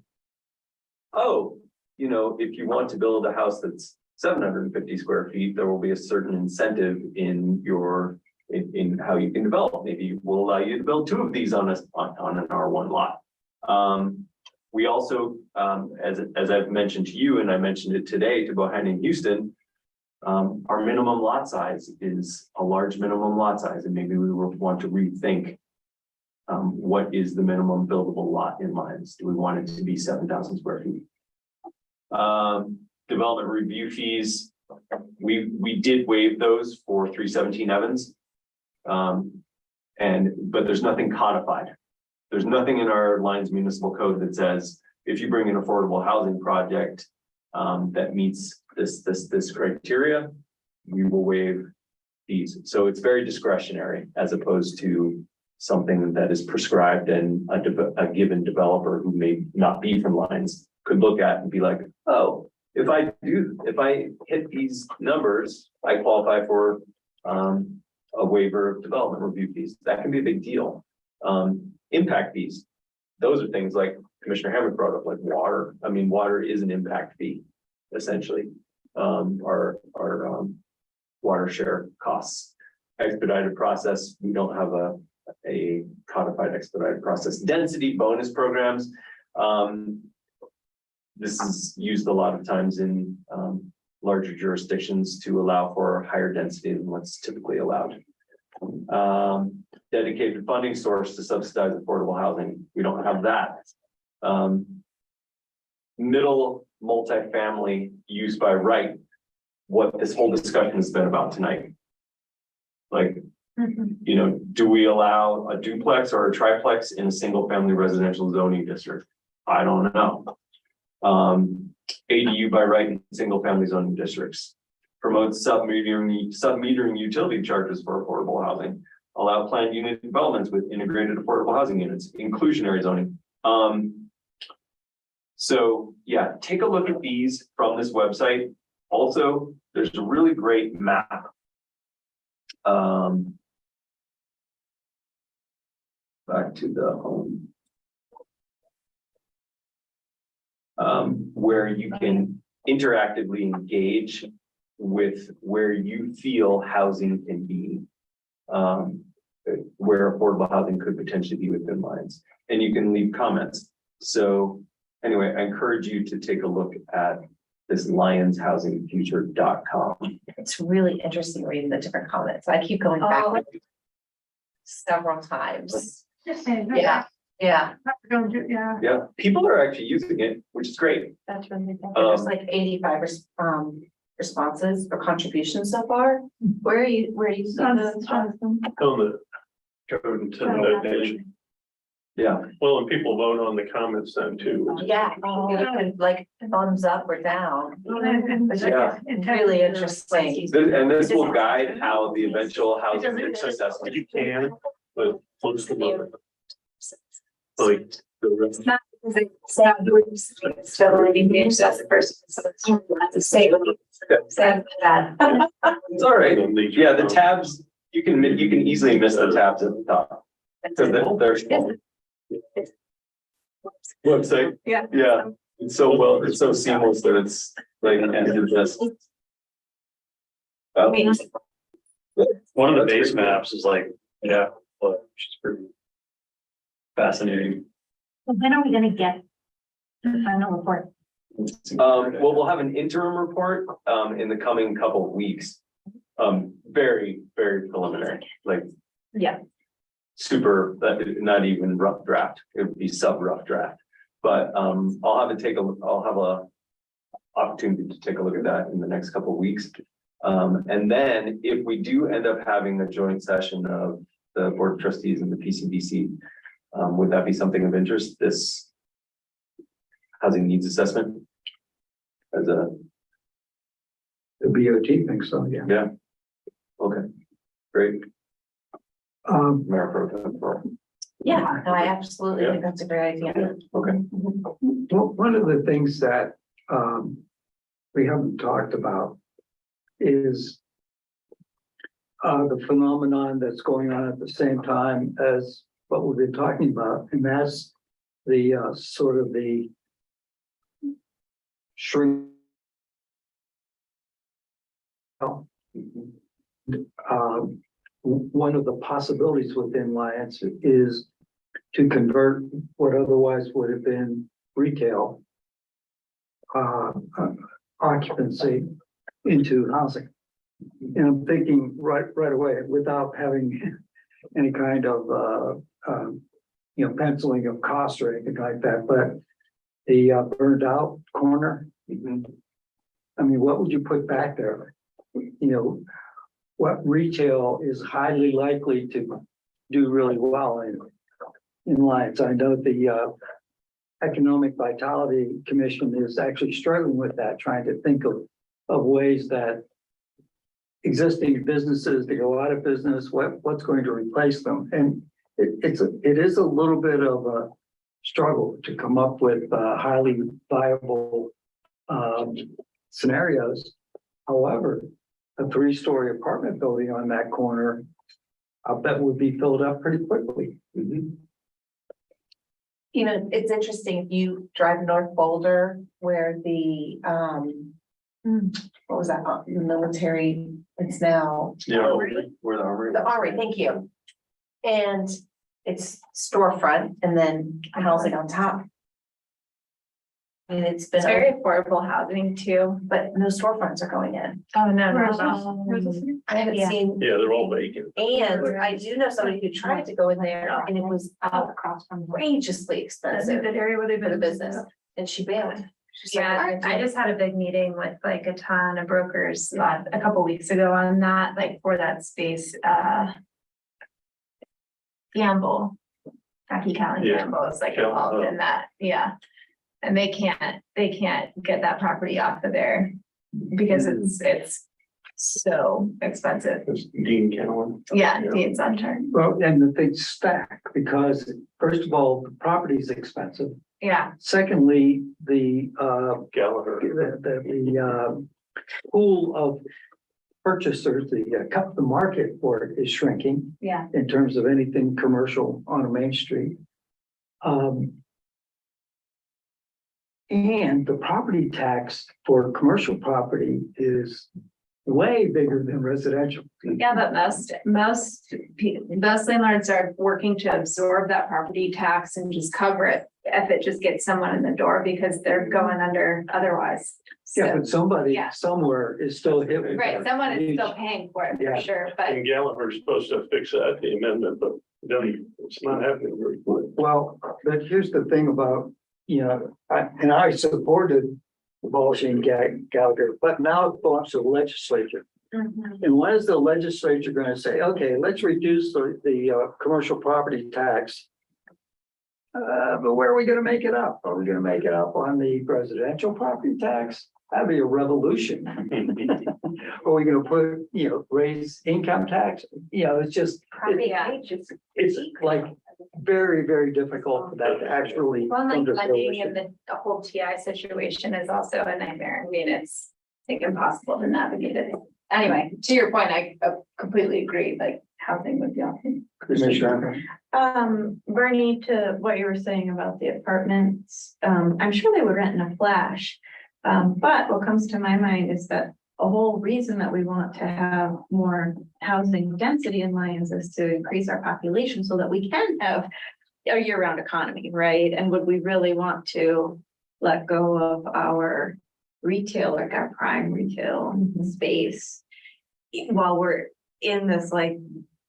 oh, you know, if you want to build a house that's 750 square feet, there will be a certain incentive in your, in how you can develop. Maybe we'll allow you to build 2 of these on an R1 lot. We also, as I've mentioned to you, and I mentioned it today to Bohannon in Houston, our minimum lot size is a large minimum lot size, and maybe we will want to rethink what is the minimum buildable lot in Lyons? Do we want it to be 7,000 square feet? Development review fees, we did waive those for 317 Evans. But there's nothing codified. There's nothing in our Lyons municipal code that says if you bring an affordable housing project that meets this criteria, we will waive fees. So it's very discretionary as opposed to something that is prescribed, and a given developer who may not be from Lyons could look at and be like, oh, if I hit these numbers, I qualify for a waiver of development review fees. That can be a big deal. Impact fees, those are things like Commissioner Hammond brought up, like water. I mean, water is an impact fee, essentially. Our water share costs. Expedited process, we don't have a codified expedited process. Density bonus programs. This is used a lot of times in larger jurisdictions to allow for higher density than what's typically allowed. Dedicated funding source to subsidize affordable housing. We don't have that. Middle multifamily use by right. What this whole discussion has been about tonight. Like, you know, do we allow a duplex or a triplex in a single family residential zoning district? I don't know. ADU by right in single family zoning districts. Promote sub-metering utility charges for affordable housing. Allow planned unit developments with integrated affordable housing units. Inclusionary zoning. So yeah, take a look at these from this website. Also, there's a really great map. Back to the home. Where you can interactively engage with where you feel housing can be, where affordable housing could potentially be within Lyons, and you can leave comments. So anyway, I encourage you to take a look at this lyonshousingfuture.com. It's really interesting reading the different comments. I keep going back several times. Yeah, yeah. Yeah. Yeah, people are actually using it, which is great. That's really good. There's like 85 responses or contributions so far. Where are you seeing those? On the code and to the notation. Yeah, Well, and people vote on the comments then too. Yeah, you can like thumbs up or down. Yeah. Really interesting. and this will guide how the eventual housing mix assessment. You can, but close the vote. Like the rest. Not because they sound so engaged as a person, so it's not to say that. It's all right. Yeah, the tabs, you can easily miss the tabs at the top. Because they're small. Website. Yeah. Yeah, it's so it's so seamless that it's like, and it's just. One of the That's base pretty cool. maps is like, yeah, which is pretty fascinating. When are we gonna get the final report? Well, we'll have an interim report, in the coming couple of weeks. Very, very preliminary, like Yeah. super, not even rough draft, it would be sub rough draft. But, I'll have a opportunity to take a look at that in the next couple of weeks. And then if we do end up having a joint session of the Board of Trustees and the PCDC, would that be something of interest, this housing needs assessment? As a, The BOT thinks so, yeah. yeah. Okay, great. Mayor Pro Tem. Yeah, no, I absolutely think that's a great idea. Okay. Well, one of the things that we haven't talked about is the phenomenon that's going on at the same time as what we've been talking about, and that's the sort of the shrink. One of the possibilities within Lions is to convert what otherwise would have been retail occupancy into housing. And I'm thinking right away, without having any kind of penciling of costs or anything like that, but the burned out corner. I mean, what would you put back there? What retail is highly likely to do really well in Lions? I know the Economic Vitality Commission is actually struggling with that, trying to think of ways that existing businesses that go out of business, what's going to replace them. And it is a little bit of a struggle to come up with highly viable scenarios. However, a 3-story apartment building on that corner, I bet would be filled up pretty quickly. You know, it's interesting, if you drive North Boulder where the, what was that, the military, it's now. Yeah. Where the Armory. The Armory, thank you. And it's storefront and then housing on top. And it's been, It's very affordable housing too. but no storefronts are going in. Oh, no, Where's no. I haven't Yeah. seen, Yeah, they're all vacant. and I do know somebody who tried to go in there and it was outrageously That's a expensive good area where they've for the been. business, and she bailed. She's like, Yeah, I just had a big meeting with like a ton of brokers a couple weeks ago on that, like for that space, Gamble. Rocky County Yeah. Gamble is like Yeah. involved in that, yeah. And they can't get that property off of there because it's so expensive. It's Dean Cowan. Yeah, Yeah. Dean's on turn. Well, and the things stack because first of all, the property is expensive. Yeah, Secondly, the Gallagher. pool of purchasers, the market for it is shrinking yeah. in terms of anything commercial on a main street. And the property tax for commercial property is way bigger than residential. Yeah, but most landlords are working to absorb that property tax and just cover it if it just gets someone in the door because they're going under otherwise. Yeah, So, but somebody yeah. somewhere is still hit with. right, that someone is huge- still paying for it Yeah. for sure, but And Gallagher's supposed to fix that, the amendment, but it's not happening very quick. Well, but here's the thing about, I supported abolishing Gallagher, but now it belongs to the legislature. And when is the legislature gonna say, okay, let's reduce the commercial property tax? But where are we gonna make it up? Are we gonna make it up on the residential property tax? That'd be a revolution. Are we gonna put, raise income tax? It's just, property Yeah. tax. it's like very, very difficult for that to actually. one like come to funding fruition. and the whole TI situation is also a nightmare. I mean, it's like impossible to navigate it. Anyway, to your point, I completely agree, like housing would be awesome. Commissioner. Bernie, to what you were saying about the apartments, I'm sure they would rent in a flash. But what comes to my mind is that a whole reason that we want to have more housing density in Lyons is to increase our population so that we can have a year-round economy, right? And would we really want to let go of our retail, like our prime retail space. While we're in this like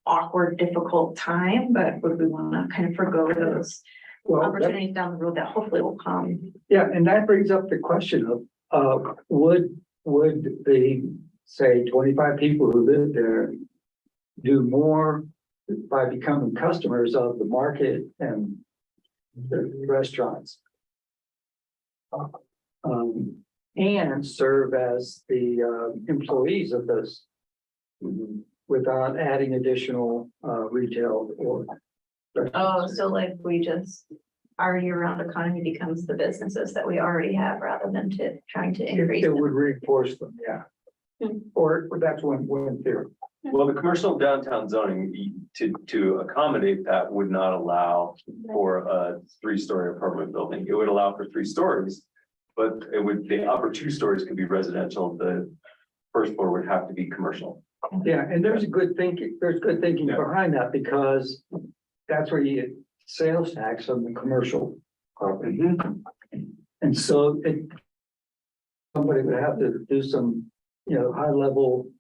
awkward, difficult time, but would we wanna kind of forgo those Well, that- opportunities down the road that hopefully will come? yeah, and that brings up the question of, would the, say, 25 people who live there do more by becoming customers of the market and the restaurants? And serve as the employees of those without adding additional retail or. Oh, so like we just, our year-round economy becomes the businesses that we already have rather than trying to increase It them. would reinforce them, yeah. Or that's one theory. Well, the commercial downtown zoning, to accommodate that would not allow for a 3-story apartment building. It would allow for 3 stories. But it would, the upper 2 stories could be residential, the first floor would have to be commercial. Yeah, and there's good thinking Yeah. behind that because that's where you get sales tax on the commercial property. And so somebody would have to do some, high level,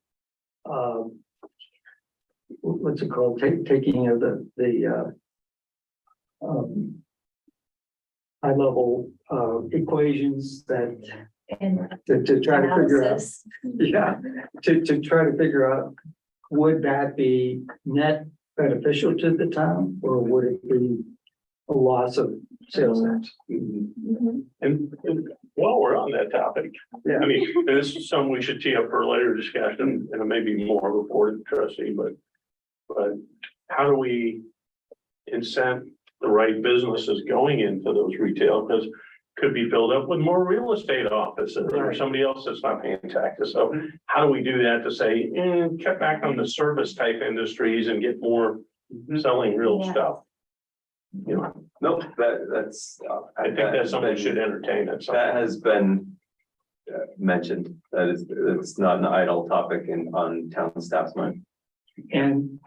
what's it called, taking of the high level, equations that, And to try to figure out. analysis. Yeah, to try to figure out, would that be net beneficial to the town, or would it be a loss of sales tax? And while we're on that topic, Yeah. I mean, this is something we should tee up for a later discussion, and it may be more of a board trustee, but how do we incent the right businesses going into those retail? Because could be filled up with more real estate offices or Right. somebody else that's not paying taxes. So how do we do that to say, cut back on the service type industries and get more selling real Yeah. stuff? You know, Nope, that's. I think that's something we should entertain at some. That has been mentioned. That is, it's not an idle topic on town staff's mind. And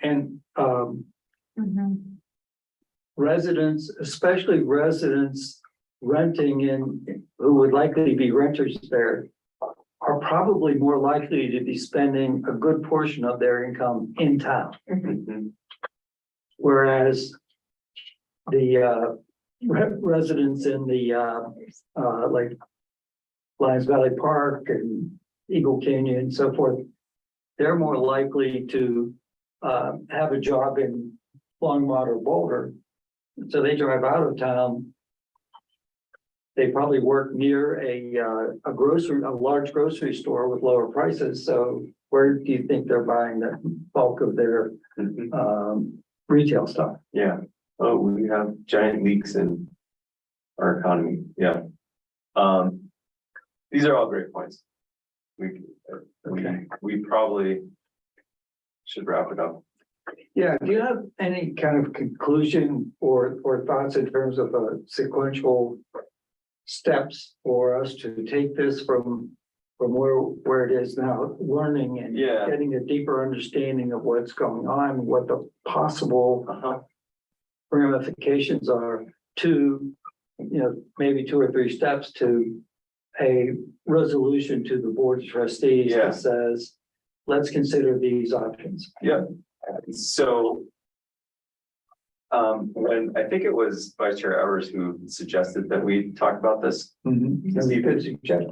Mhm. residents, especially residents renting in, who would likely be renters there, are probably more likely to be spending a good portion of their income in town. Whereas the residents in the like Lions Valley Park and Eagle Canyon and so forth, they're more likely to have a job in Longmont or Boulder. So they drive out of town. They probably work near a large grocery store with lower prices. So where do you think they're buying the bulk of their retail stuff? Yeah, oh, we have giant leaks in our economy, yeah. These are all great points. We probably should wrap it up. Yeah, do you have any kind of conclusion or thoughts in terms of sequential steps for us to take this from where it is now, learning and Yeah. getting a deeper understanding of what's going on, what the possible ramifications are to, maybe 2 or 3 steps to a resolution to the board of trustees Yeah. that says, let's consider these options. Yeah, so. When I think it was Vice Chair Evers who suggested that we talk about this, That's a good suggestion.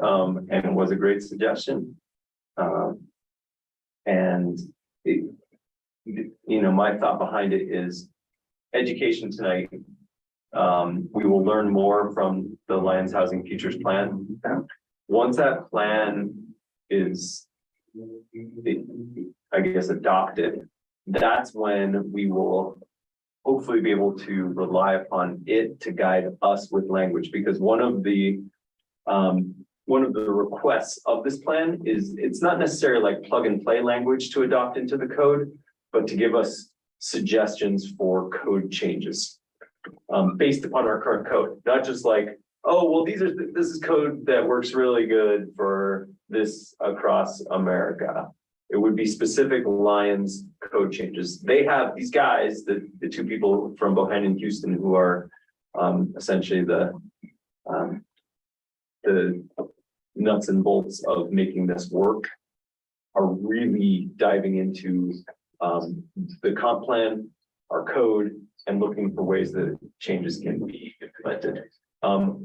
and it was a great suggestion. And it, my thought behind it is education tonight. We will learn more from the Lions Housing Futures Plan. Once that plan is, I guess, adopted, that's when we will hopefully be able to rely upon it to guide us with language, because one of the requests of this plan is, it's not necessarily like plug and play language to adopt into the code, but to give us suggestions for code changes based upon our current code, not just like, oh, well, this is code that works really good for this across America. It would be specific Lions code changes. They have these guys, the 2 people from Bohannon, Houston, who are essentially the the nuts and bolts of making this work are really diving into the comp plan, our code, and looking for ways that changes can be implemented.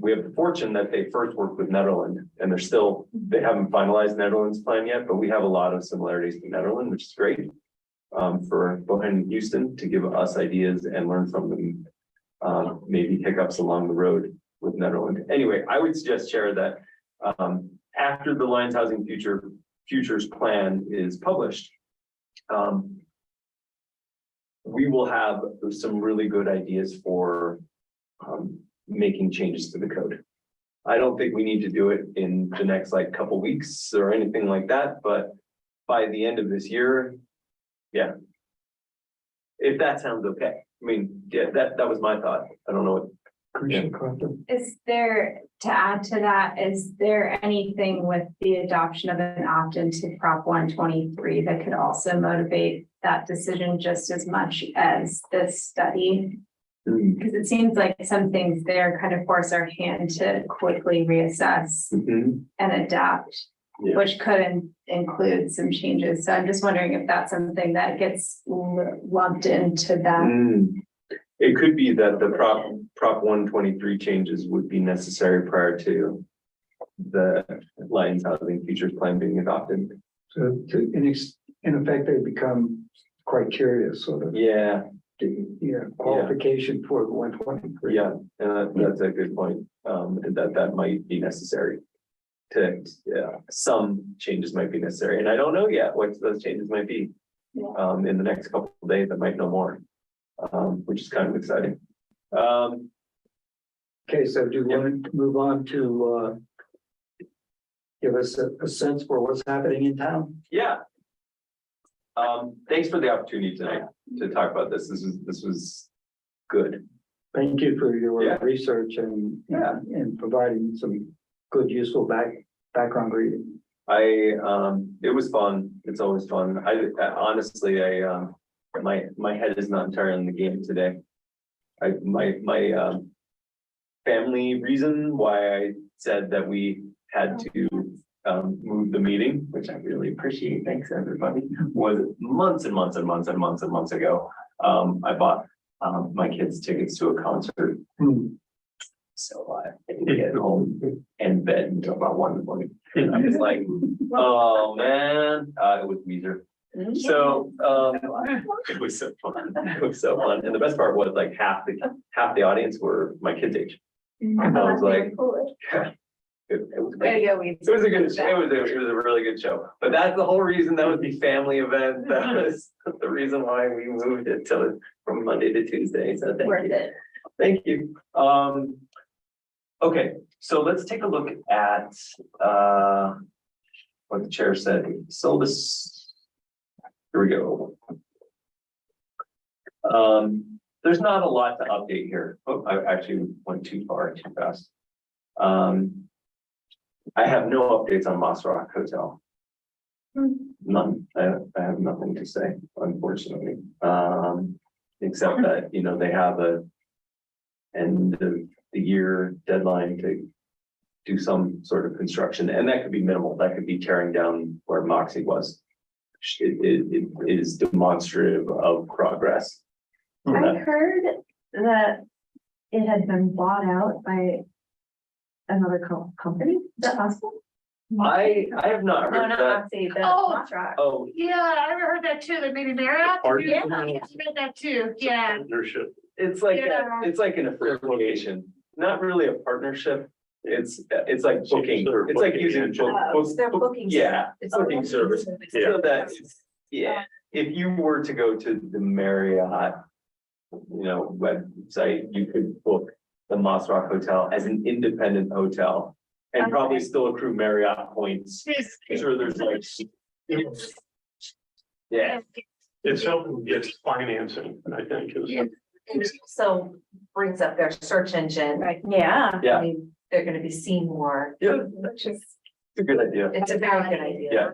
We have the fortune that they first worked with Netherland, and they haven't finalized Netherlands plan yet, but we have a lot of similarities to Netherlands, which is great. For Bohan and Houston to give us ideas and learn from them. Maybe hiccups along the road with Netherlands. Anyway, I would suggest, Chair, that after the Lions Housing Futures Plan is published, we will have some really good ideas for making changes to the code. I don't think we need to do it in the next couple weeks or anything like that, but by the end of this year, yeah. If that sounds okay. I mean, yeah, that was my thought. I don't know what. Commissioner Cochran. Is there, to add to that, is there anything with the adoption of an opt-in to Prop 123 that could also motivate that decision just as much as this study? Because it seems like some things there kind of force our hand to quickly reassess Mhm. and adapt, Yeah. which could include some changes. So I'm just wondering if that's something that gets lumped into that. It could be that the Prop 123 changes would be necessary prior to the Lions Housing Futures Plan being adopted. So in effect, they become criteria, sort of, Yeah, qualification for the 123. yeah, and that's a good point. That might be necessary. Some changes might be necessary, and I don't know yet what those changes might be. In the next couple of days, I might know more, which is kind of exciting. Okay, so do you want to move on to give us a sense for what's happening in town? Yeah. Thanks for the opportunity tonight to talk about this. This was good. Thank you for your Yeah. research and Yeah. and providing some good, useful background reading. It was fun. It's always fun. I honestly, my head is not entirely in the game today. My family reason why I said that we had to move the meeting, which I really appreciate, thanks everybody, was months and months and months and months and months ago. I bought my kids tickets to a concert. So I didn't get home and bed until about 1 in the morning. And I was like, oh man, it was Weezer. So it was so fun. It was so fun. And the best part was half the audience were my kids' age. And I was like, it was great. It was a good show. It was a really good show. But that's the whole reason that was the family event. That was the reason why we moved it from Monday to Tuesday. So Worth it. thank you. Okay, so let's take a look at what the chair said. So here we go. There's not a lot to update here. Oh, I actually went too fast. I have no updates on Moss Rock Hotel. None. I have nothing to say, unfortunately. Except that, they have a end of the year deadline to do some sort of construction, and that could be minimal. That could be tearing down where Moxie was. It is demonstrative of progress. I heard that it had been bought out by another company. Is that possible? I have not No, heard not that. Moxie, the Oh. Moss Rock. Oh, Yeah, I heard that too, that maybe Marriott. Pardon? Yeah, I read that too, yeah. Partnership. it's like Yeah. it's like an affiliation, not really a partnership. It's like booking. It's like using They're booking. Yeah, It's booking service. Yeah. So that, yeah, if you were to go to the Marriott, website, you could book the Moss Rock Hotel as an independent hotel and probably still accrue Marriott points. Sure, there's yeah, It's helping get financing, I think is. Yeah. And so brings up their search engine. Right. Yeah. Yeah. I mean, they're gonna be seen more, yeah, which is, it's a good idea. it's a very good idea. Yeah.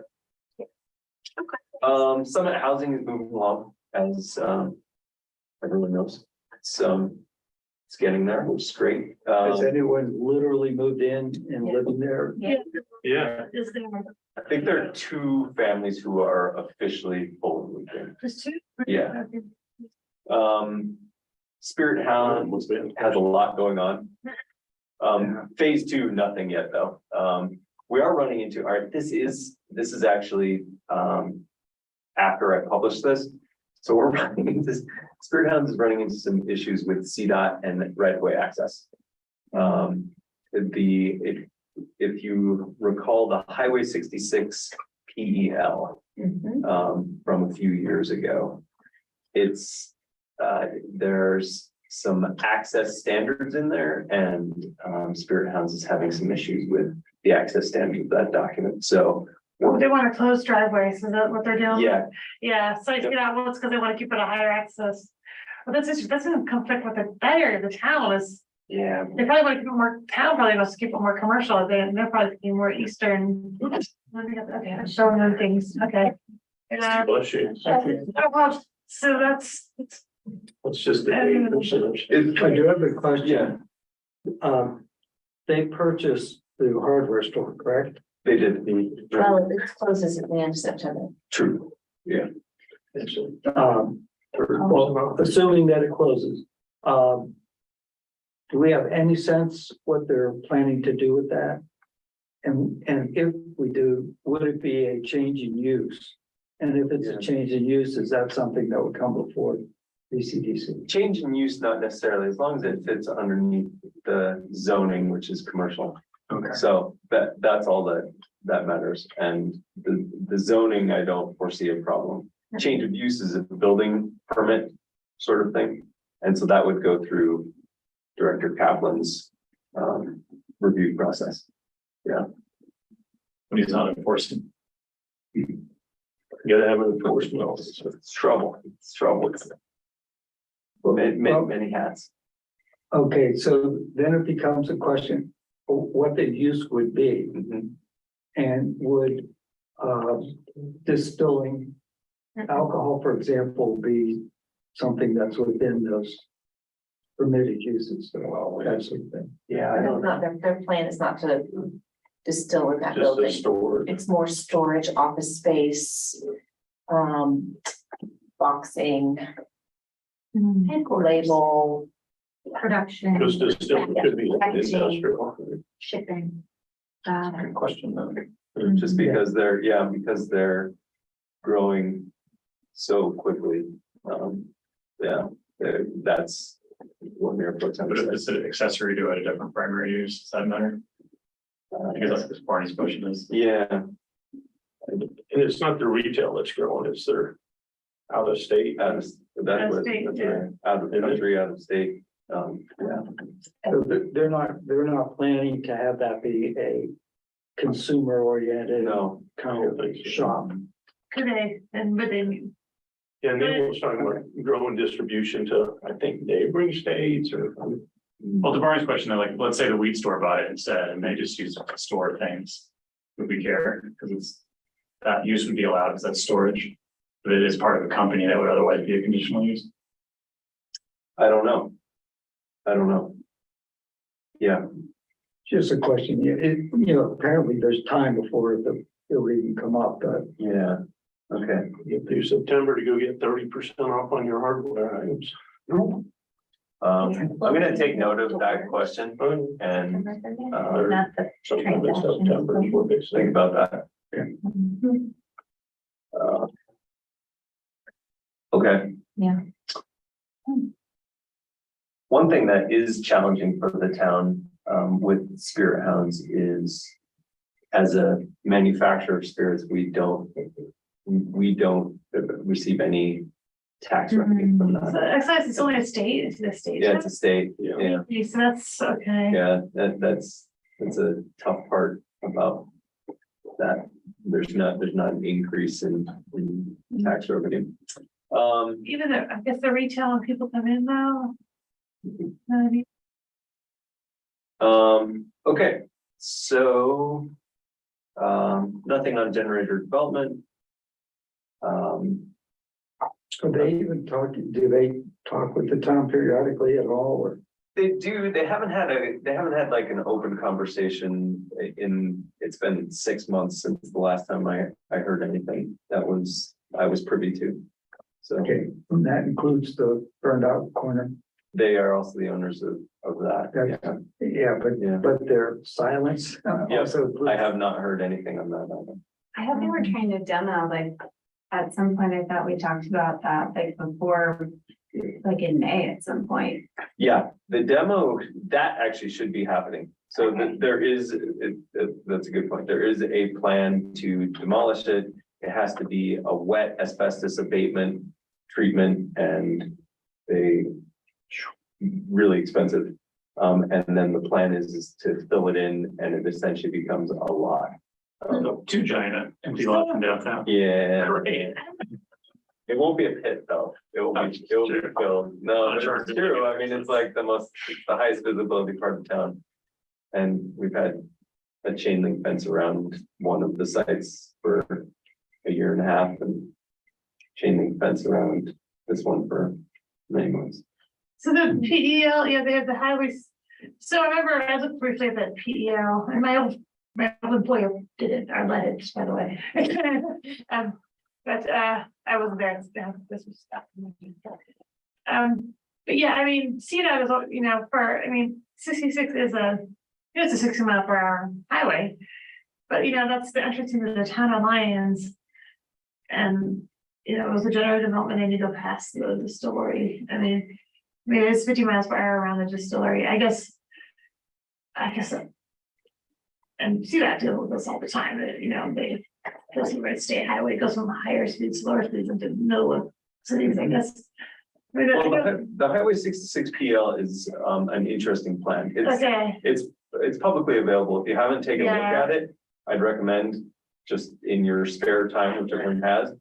Summit Housing is moving along, as everyone knows. It's It's getting there, which is great. Has anyone literally moved in and living there? Yeah, Is there I think there are 2 families who are officially fully moved in. just two? Yeah. Spirit Hound has a lot going on. Phase 2, nothing yet, though. We are running into, all right, this is actually, after I published this. So we're running into, Spirit Hounds is running into some issues with CDOT and right-of-way access. If you recall the Highway 66 PEL, from a few years ago, it's, there's some access standards in there, and Spirit Hounds is having some issues with the access standards of that document. So They want to close driveways, is that what they're doing? yeah, Yeah, so I figured out, well, it's because they want to keep it a higher access. But that's in conflict with that area, the town is, yeah, they probably want to keep it more, town probably wants to keep it more commercial, they're probably thinking more eastern. Okay, I'm showing them things, okay. bless you. Oh, well, so that's, it's, It's just the 8%. I do have a question. yeah, They purchased the hardware store, correct? they did. Well, it closes at the end of September. True, Well, assuming that it closes, do we have any sense what they're planning to do with that? And if we do, would it be a change in use? And if it's a change in use, is that something that would come before BCDC? change in use, not necessarily, as long as it fits underneath the zoning, which is commercial. Okay. So that's all that matters, and the zoning, I don't foresee a problem. Change of use is a building permit sort of thing, and so that would go through Director Kaplan's review process. When he's not enforcing. You gotta have an enforcement officer. It's trouble, Well, many hats. Okay, so then it becomes a question, of what the use would be, Mhm. and would distilling alcohol, for example, be something that's within those permitted uses, well, that sort of thing. Yeah, I don't know. Not, their plan is not to distill in that Just a building. storage. It's more storage, office space, boxing, label. Production, Just could be industrial. shipping. Good question though. Just because because they're growing so quickly. That's what Mayor Pro Tem But if says. it's an accessory to a different primary use, does that matter? Because that's what this Barney's question is. Yeah, And it's not the retail that's growing, it's their out of state. that's what, that's right. Out of the country, out of state. Yeah, So they're not planning to have that be a consumer oriented no, kind of shop. could they, but then, And then we'll start about growing distribution to, I think, neighboring states or. Well, to Barney's question, like, let's say the weed store bought it instead and they just use it to store things. Would we care? Because it's, that use would be allowed because that's storage. But it is part of a company that would otherwise be a conditional use. I don't know. Yeah, Just a question, apparently there's time before it'll even come up, but yeah, okay. Get through September to go get 30% off on your hardware items. I'm gonna take note of that question and Not the Sometime in September is what they think say. about that. Okay. Yeah. One thing that is challenging for the town with Spirit Hounds is, as a manufacturer of spirits, we don't receive any tax revenue from so that. excise, it's only a state, it's the state. Yeah, it's a state, Yeah. yeah, So that's okay. yeah, that's a tough part about that. There's not an increase in tax revenue. Even though, I guess the retail and people come in now. Okay, so nothing on generator development. do they talk with the town periodically at all, or? They do, they haven't had like an open conversation it's been 6 months since the last time I heard anything that I was privy to. So Okay, and that includes the burned out corner. they are also the owners of that. That's- Yeah, Yeah, but their silence Yes, also. I have not heard anything on that either. I hope they were trying to demo, like, at some point, I thought we talked about that, like, before, like, in May at some point. Yeah, the demo, that actually should be happening. So there is, that's a good point. There is a plan to demolish it. It has to be a wet asbestos abatement treatment and really expensive. And then the plan is to fill it in and it essentially becomes a lot. So 2 giant empty lots in downtown. Yeah. Great. It won't be a pit though. It will be filled. No, but it's true. I mean, it's like the highest visibility part of town. And we've had a chain link fence around one of the sites for a year and a half and chain link fence around this one for many months. So the PEL, yeah, they have the highways. So I remember I looked briefly at that PEL and my old employer did it, or led it, by the way. But I wasn't there, this was stuff. But yeah, I mean, CDOT is, you know, 66 is it's a 60 mile per hour highway. But you know, that's the entrance into the town of Lyons. And, you know, it was a general development, and you go past the distillery. I mean, it's 50 miles per hour around the distillery, I guess. And CDOT deals with this all the time, that, you know, they, goes from Red State Highway, it goes from higher speeds, lower speeds into the middle of cities, I guess. I mean, Well, the Highway 66 PL is an interesting plan. okay, It's publicly available. If you haven't taken a look Yeah. at it, I'd recommend just in your spare time, which everyone has,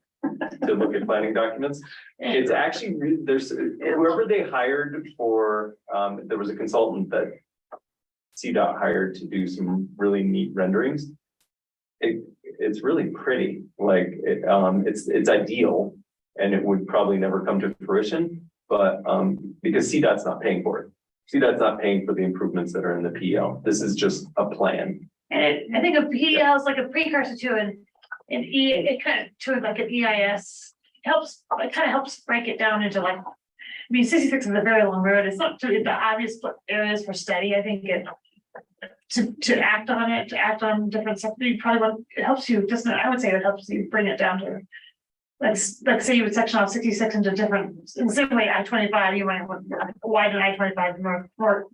to look at planning documents. It's actually, there's, whoever they hired for, there was a consultant that CDOT hired to do some really neat renderings. It's really pretty, like, it's ideal, and it would probably never come to fruition, but, because CDOT's not paying for it. CDOT's not paying for the improvements that are in the PL. This is just a plan. and I think a PEL is like a precursor to an it kind of, to like an EIS. It kind of helps break it down into like, I mean, 66 is a very long road. It's not to the obvious areas for study. I think to act on it, to act on different stuff, you probably want, it helps you, just, I would say it helps you bring it down to. Like say you would section off 66 into different, in the same way I-25, you might want widen I-25 more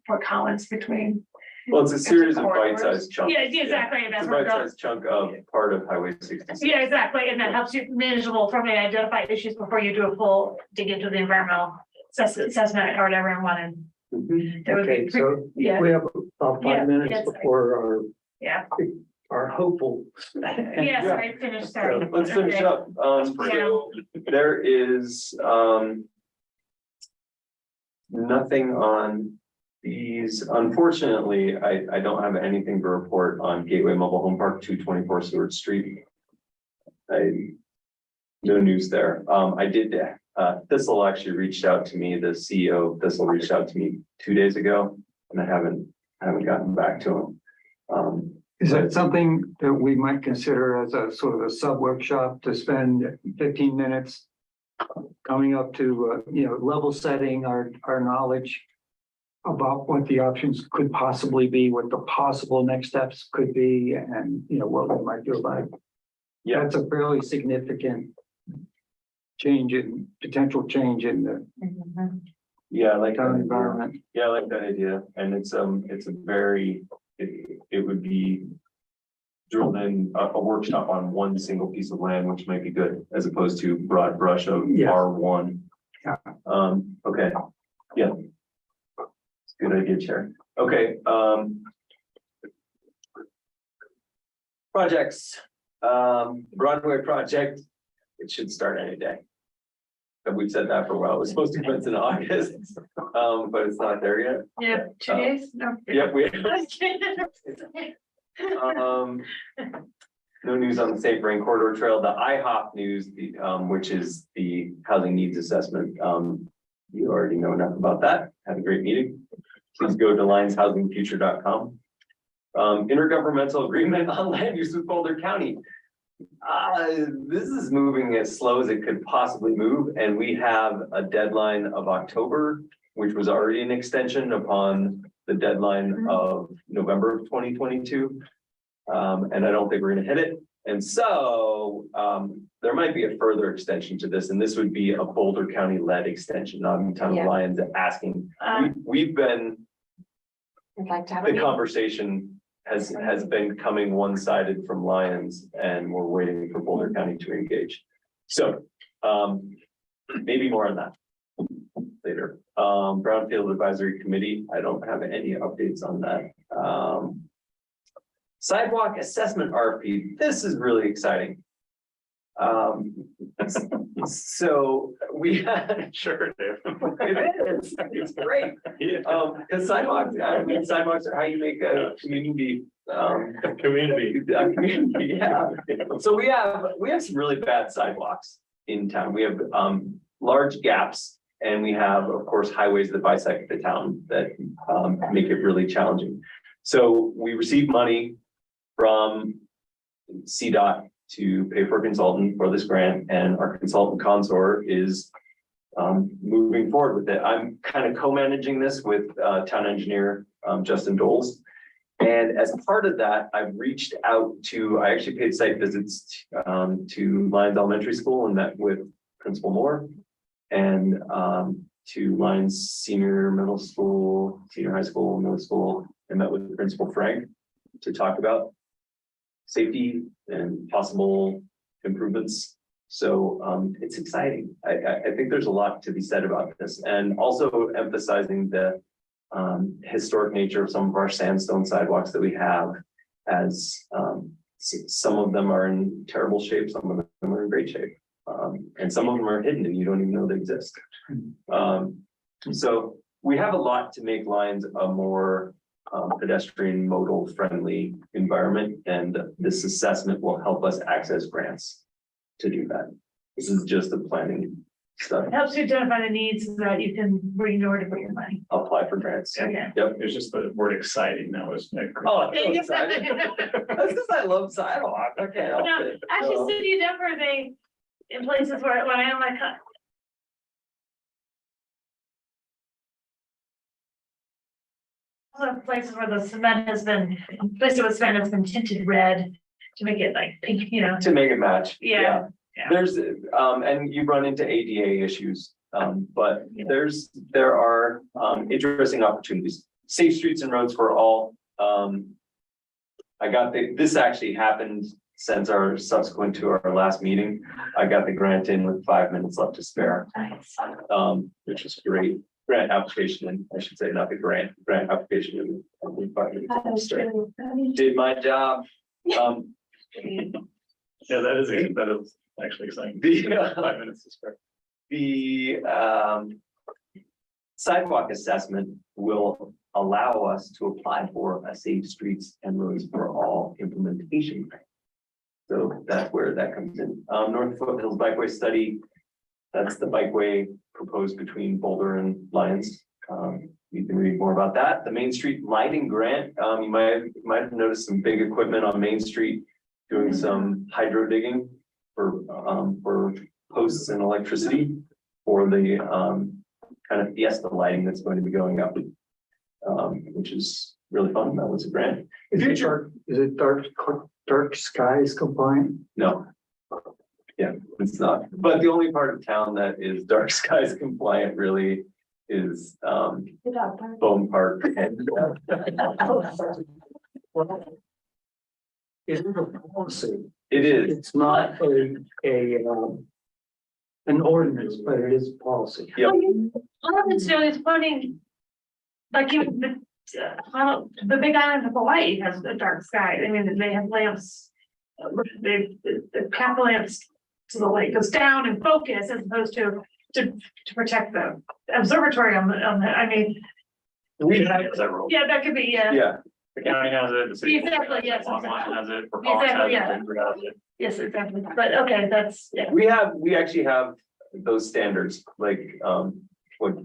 for Collins between. Well, it's a series of corridors. bite-sized chunks. Yeah, exactly. It's That's a what it does. bite-sized chunk of part of Highway 66. Yeah, exactly, and that helps you manageable from the identify issues before you do a full dig into the environmental assessment or whatever and wanted. There would Okay, be, so yeah, we have about Yeah, 5 minutes yes. before yeah, our hopeful. yeah, sorry, finish, sorry. Let's finish Okay. up. So there is, nothing on these. Unfortunately, I don't have anything to report on Gateway Mobile Home Park, 224 Seward Street. No news there. I did, Thistle actually reached out to me, the CEO of Thistle reached out to me 2 days ago, and I haven't gotten back to him. Is that something that we might consider as a sort of a sub workshop to spend 15 minutes coming up to, level setting our knowledge about what the options could possibly be, what the possible next steps could be, and, what we might do about it? Yeah, That's a fairly significant potential change in the yeah, I like town that. environment. Yeah, I like that idea. And it's a very, it would be drilled in a workshop on one single piece of land, which might be good, as opposed to broad brush of Yeah. R1. Yeah. Okay, yeah. It's a good idea, Chair. Okay, projects, Broadway project, it should start any day. And we've said that for a while. It was supposed to commence in August, but it's not there yet. Yeah, 2 days, no. Yep, no news on the Safe Rain Corridor Trail, the IHOP news, which is the housing needs assessment. You already know enough about that. Had a great meeting. please go to lionshousingfuture.com. Intergovernmental agreement on land use with Boulder County. This is moving as slow as it could possibly move, and we have a deadline of October, which was already an extension upon the deadline of November of 2022. And I don't think we're gonna hit it. And so there might be a further extension to this, and this would be a Boulder County led extension, not in Town of Yeah. Lyons asking. We've been, I'd like to have a the meeting. conversation has been coming one-sided from Lyons, and we're waiting for Boulder County to engage. So maybe more on that later. Brownfield Advisory Committee, I don't have any updates on that. Sidewalk assessment RFP, this is really exciting. So we had. Sure, Dave. It is, it's great. Because sidewalks, I mean, sidewalks are how you make a community, Community. a community, yeah. So we have some really bad sidewalks in town. We have, large gaps. And we have, of course, highways that bisect the town that, make it really challenging. So we received money from CDOT to pay for a consultant for this grant, and our consultant consort is moving forward with it. I'm kind of co-managing this with town engineer Justin Doles. And as part of that, I've reached out to, I actually paid site visits to Lyons Elementary School and met with Principal Moore, and to Lyons Senior Middle School, Senior High School, Middle School, and met with Principal Frank to talk about safety and possible improvements. So it's exciting. I think there's a lot to be said about this, and also emphasizing the historic nature of some of our sandstone sidewalks that we have, as some of them are in terrible shape, some of them are in great shape. And some of them are hidden and you don't even know they exist. So we have a lot to make Lyons a more pedestrian modal friendly environment, and this assessment will help us access grants to do that. This is just the planning stuff. Helps you identify the needs so that you can bring where to put your money. Apply for grants. Okay. Yep. It's just the word exciting, that was. Oh, I'm so excited. That's because I love sidewalk. Okay. No, actually, City of Denver, they, in places where, when I am like. Some places where the cement has been, places where cement has been tinted red to make it like pink, you know. To make it match. Yeah. Yeah. There's, and you run into ADA issues, but there are, interesting opportunities. Safe streets and roads for all. I got this actually happened since our subsequent to our last meeting. I got the grant in with 5 minutes left to spare, which is great. Grant application, I should say, not the grant application. In 5 minutes left to spare. Did my job. Yeah, that is actually exciting. The, 5 minutes to spare. The sidewalk assessment will allow us to apply for a safe streets and roads for all implementation grant. So that's where that comes in. North Foothills Bikeway Study, that's the bikeway proposed between Boulder and Lyons. You can read more about that. The Main Street Lighting Grant, you might have noticed some big equipment on Main Street doing some hydro digging for posts and electricity for the kind of fiesta lighting that's going to be going up, which is really fun. That was a grant. Is it dark skies compliant? No. Yeah, it's not. But the only part of town that is dark skies compliant really is Bone Park. Is it a policy? It is. It's not an ordinance, but it is a policy. Yep. All of it's doing is putting, like even the Big Island of Hawaii has a dark sky. I mean, they have lamps. The cap lamps so the light goes down and focus as opposed to protect the observatory on the, I mean. We have that rule. Yeah, that could be, Yeah. The county has it. The city Exactly, yes. Longmont has it. Vermont has Exactly, it, yeah. Denver has it. yes, exactly. But okay, that's, yeah. We actually have those standards, like what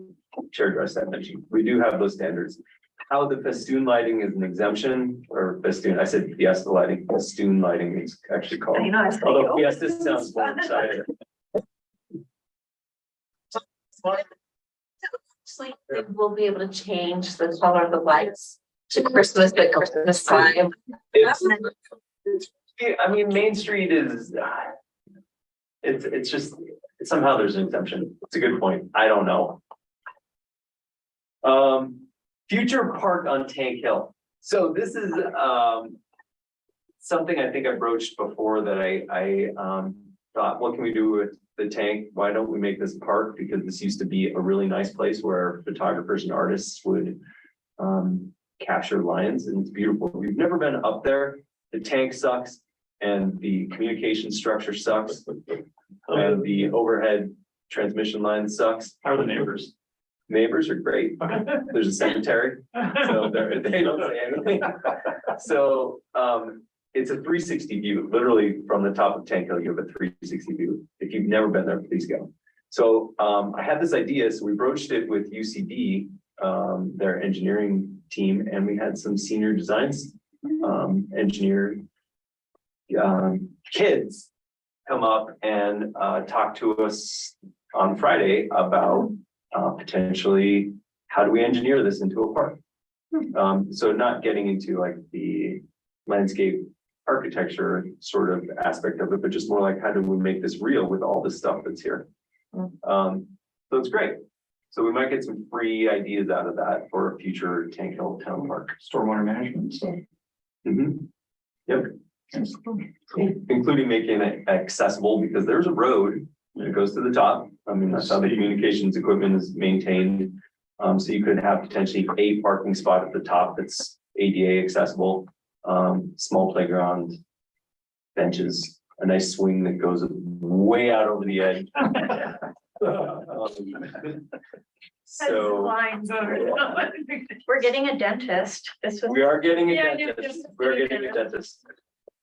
Chair Dress mentioned. We do have those standards. how the festoon lighting is an exemption, or festoon, I said fiesta lighting, festoon lighting is actually called. I know, I was like, Although oh. fiesta sounds more exciting. Actually, we'll be able to change the color of the lights to Christmas, but Christmas time. Yeah, I mean, Main Street is, it's just, somehow there's an exemption. It's a good point. I don't know. Future park on Tank Hill. So this is, something I think I broached before that I thought, what can we do with the tank? Why don't we make this a park? Because this used to be a really nice place where photographers and artists would capture lions, and it's beautiful. We've never been up there. The tank sucks and the communication structure sucks. And the overhead transmission line sucks. How are the neighbors? Neighbors are great. There's a cemetery, so they don't say anything. So it's a 360 view, literally from the top of Tank Hill, you have a 360 view. If you've never been there, please go. So I had this idea, so we broached it with UCD, their engineering team, and we had some senior designs engineer kids come up and talk to us on Friday about potentially how do we engineer this into a park? So not getting into like the landscape architecture sort of aspect of it, but just more like how do we make this real with all the stuff that's here? So it's great. So we might get some free ideas out of that for a future Tank Hill Town Park. Stormwater management, so. Yep, including making it accessible because there's a road that goes to the top. I mean, that's how the communications equipment is maintained. So you could have potentially a parking spot at the top that's ADA accessible, small playground, benches, a nice swing that goes way out over the edge. So We're getting a dentist. This was. we are getting a Yeah, I knew dentist. just- We're getting a dentist.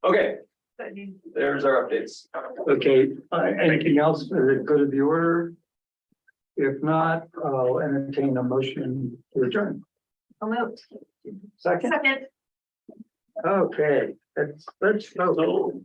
Okay, there's our updates. Okay, anything else for the good of the order? If not, I'll entertain a motion to adjourn. Second, Second. okay, let's go.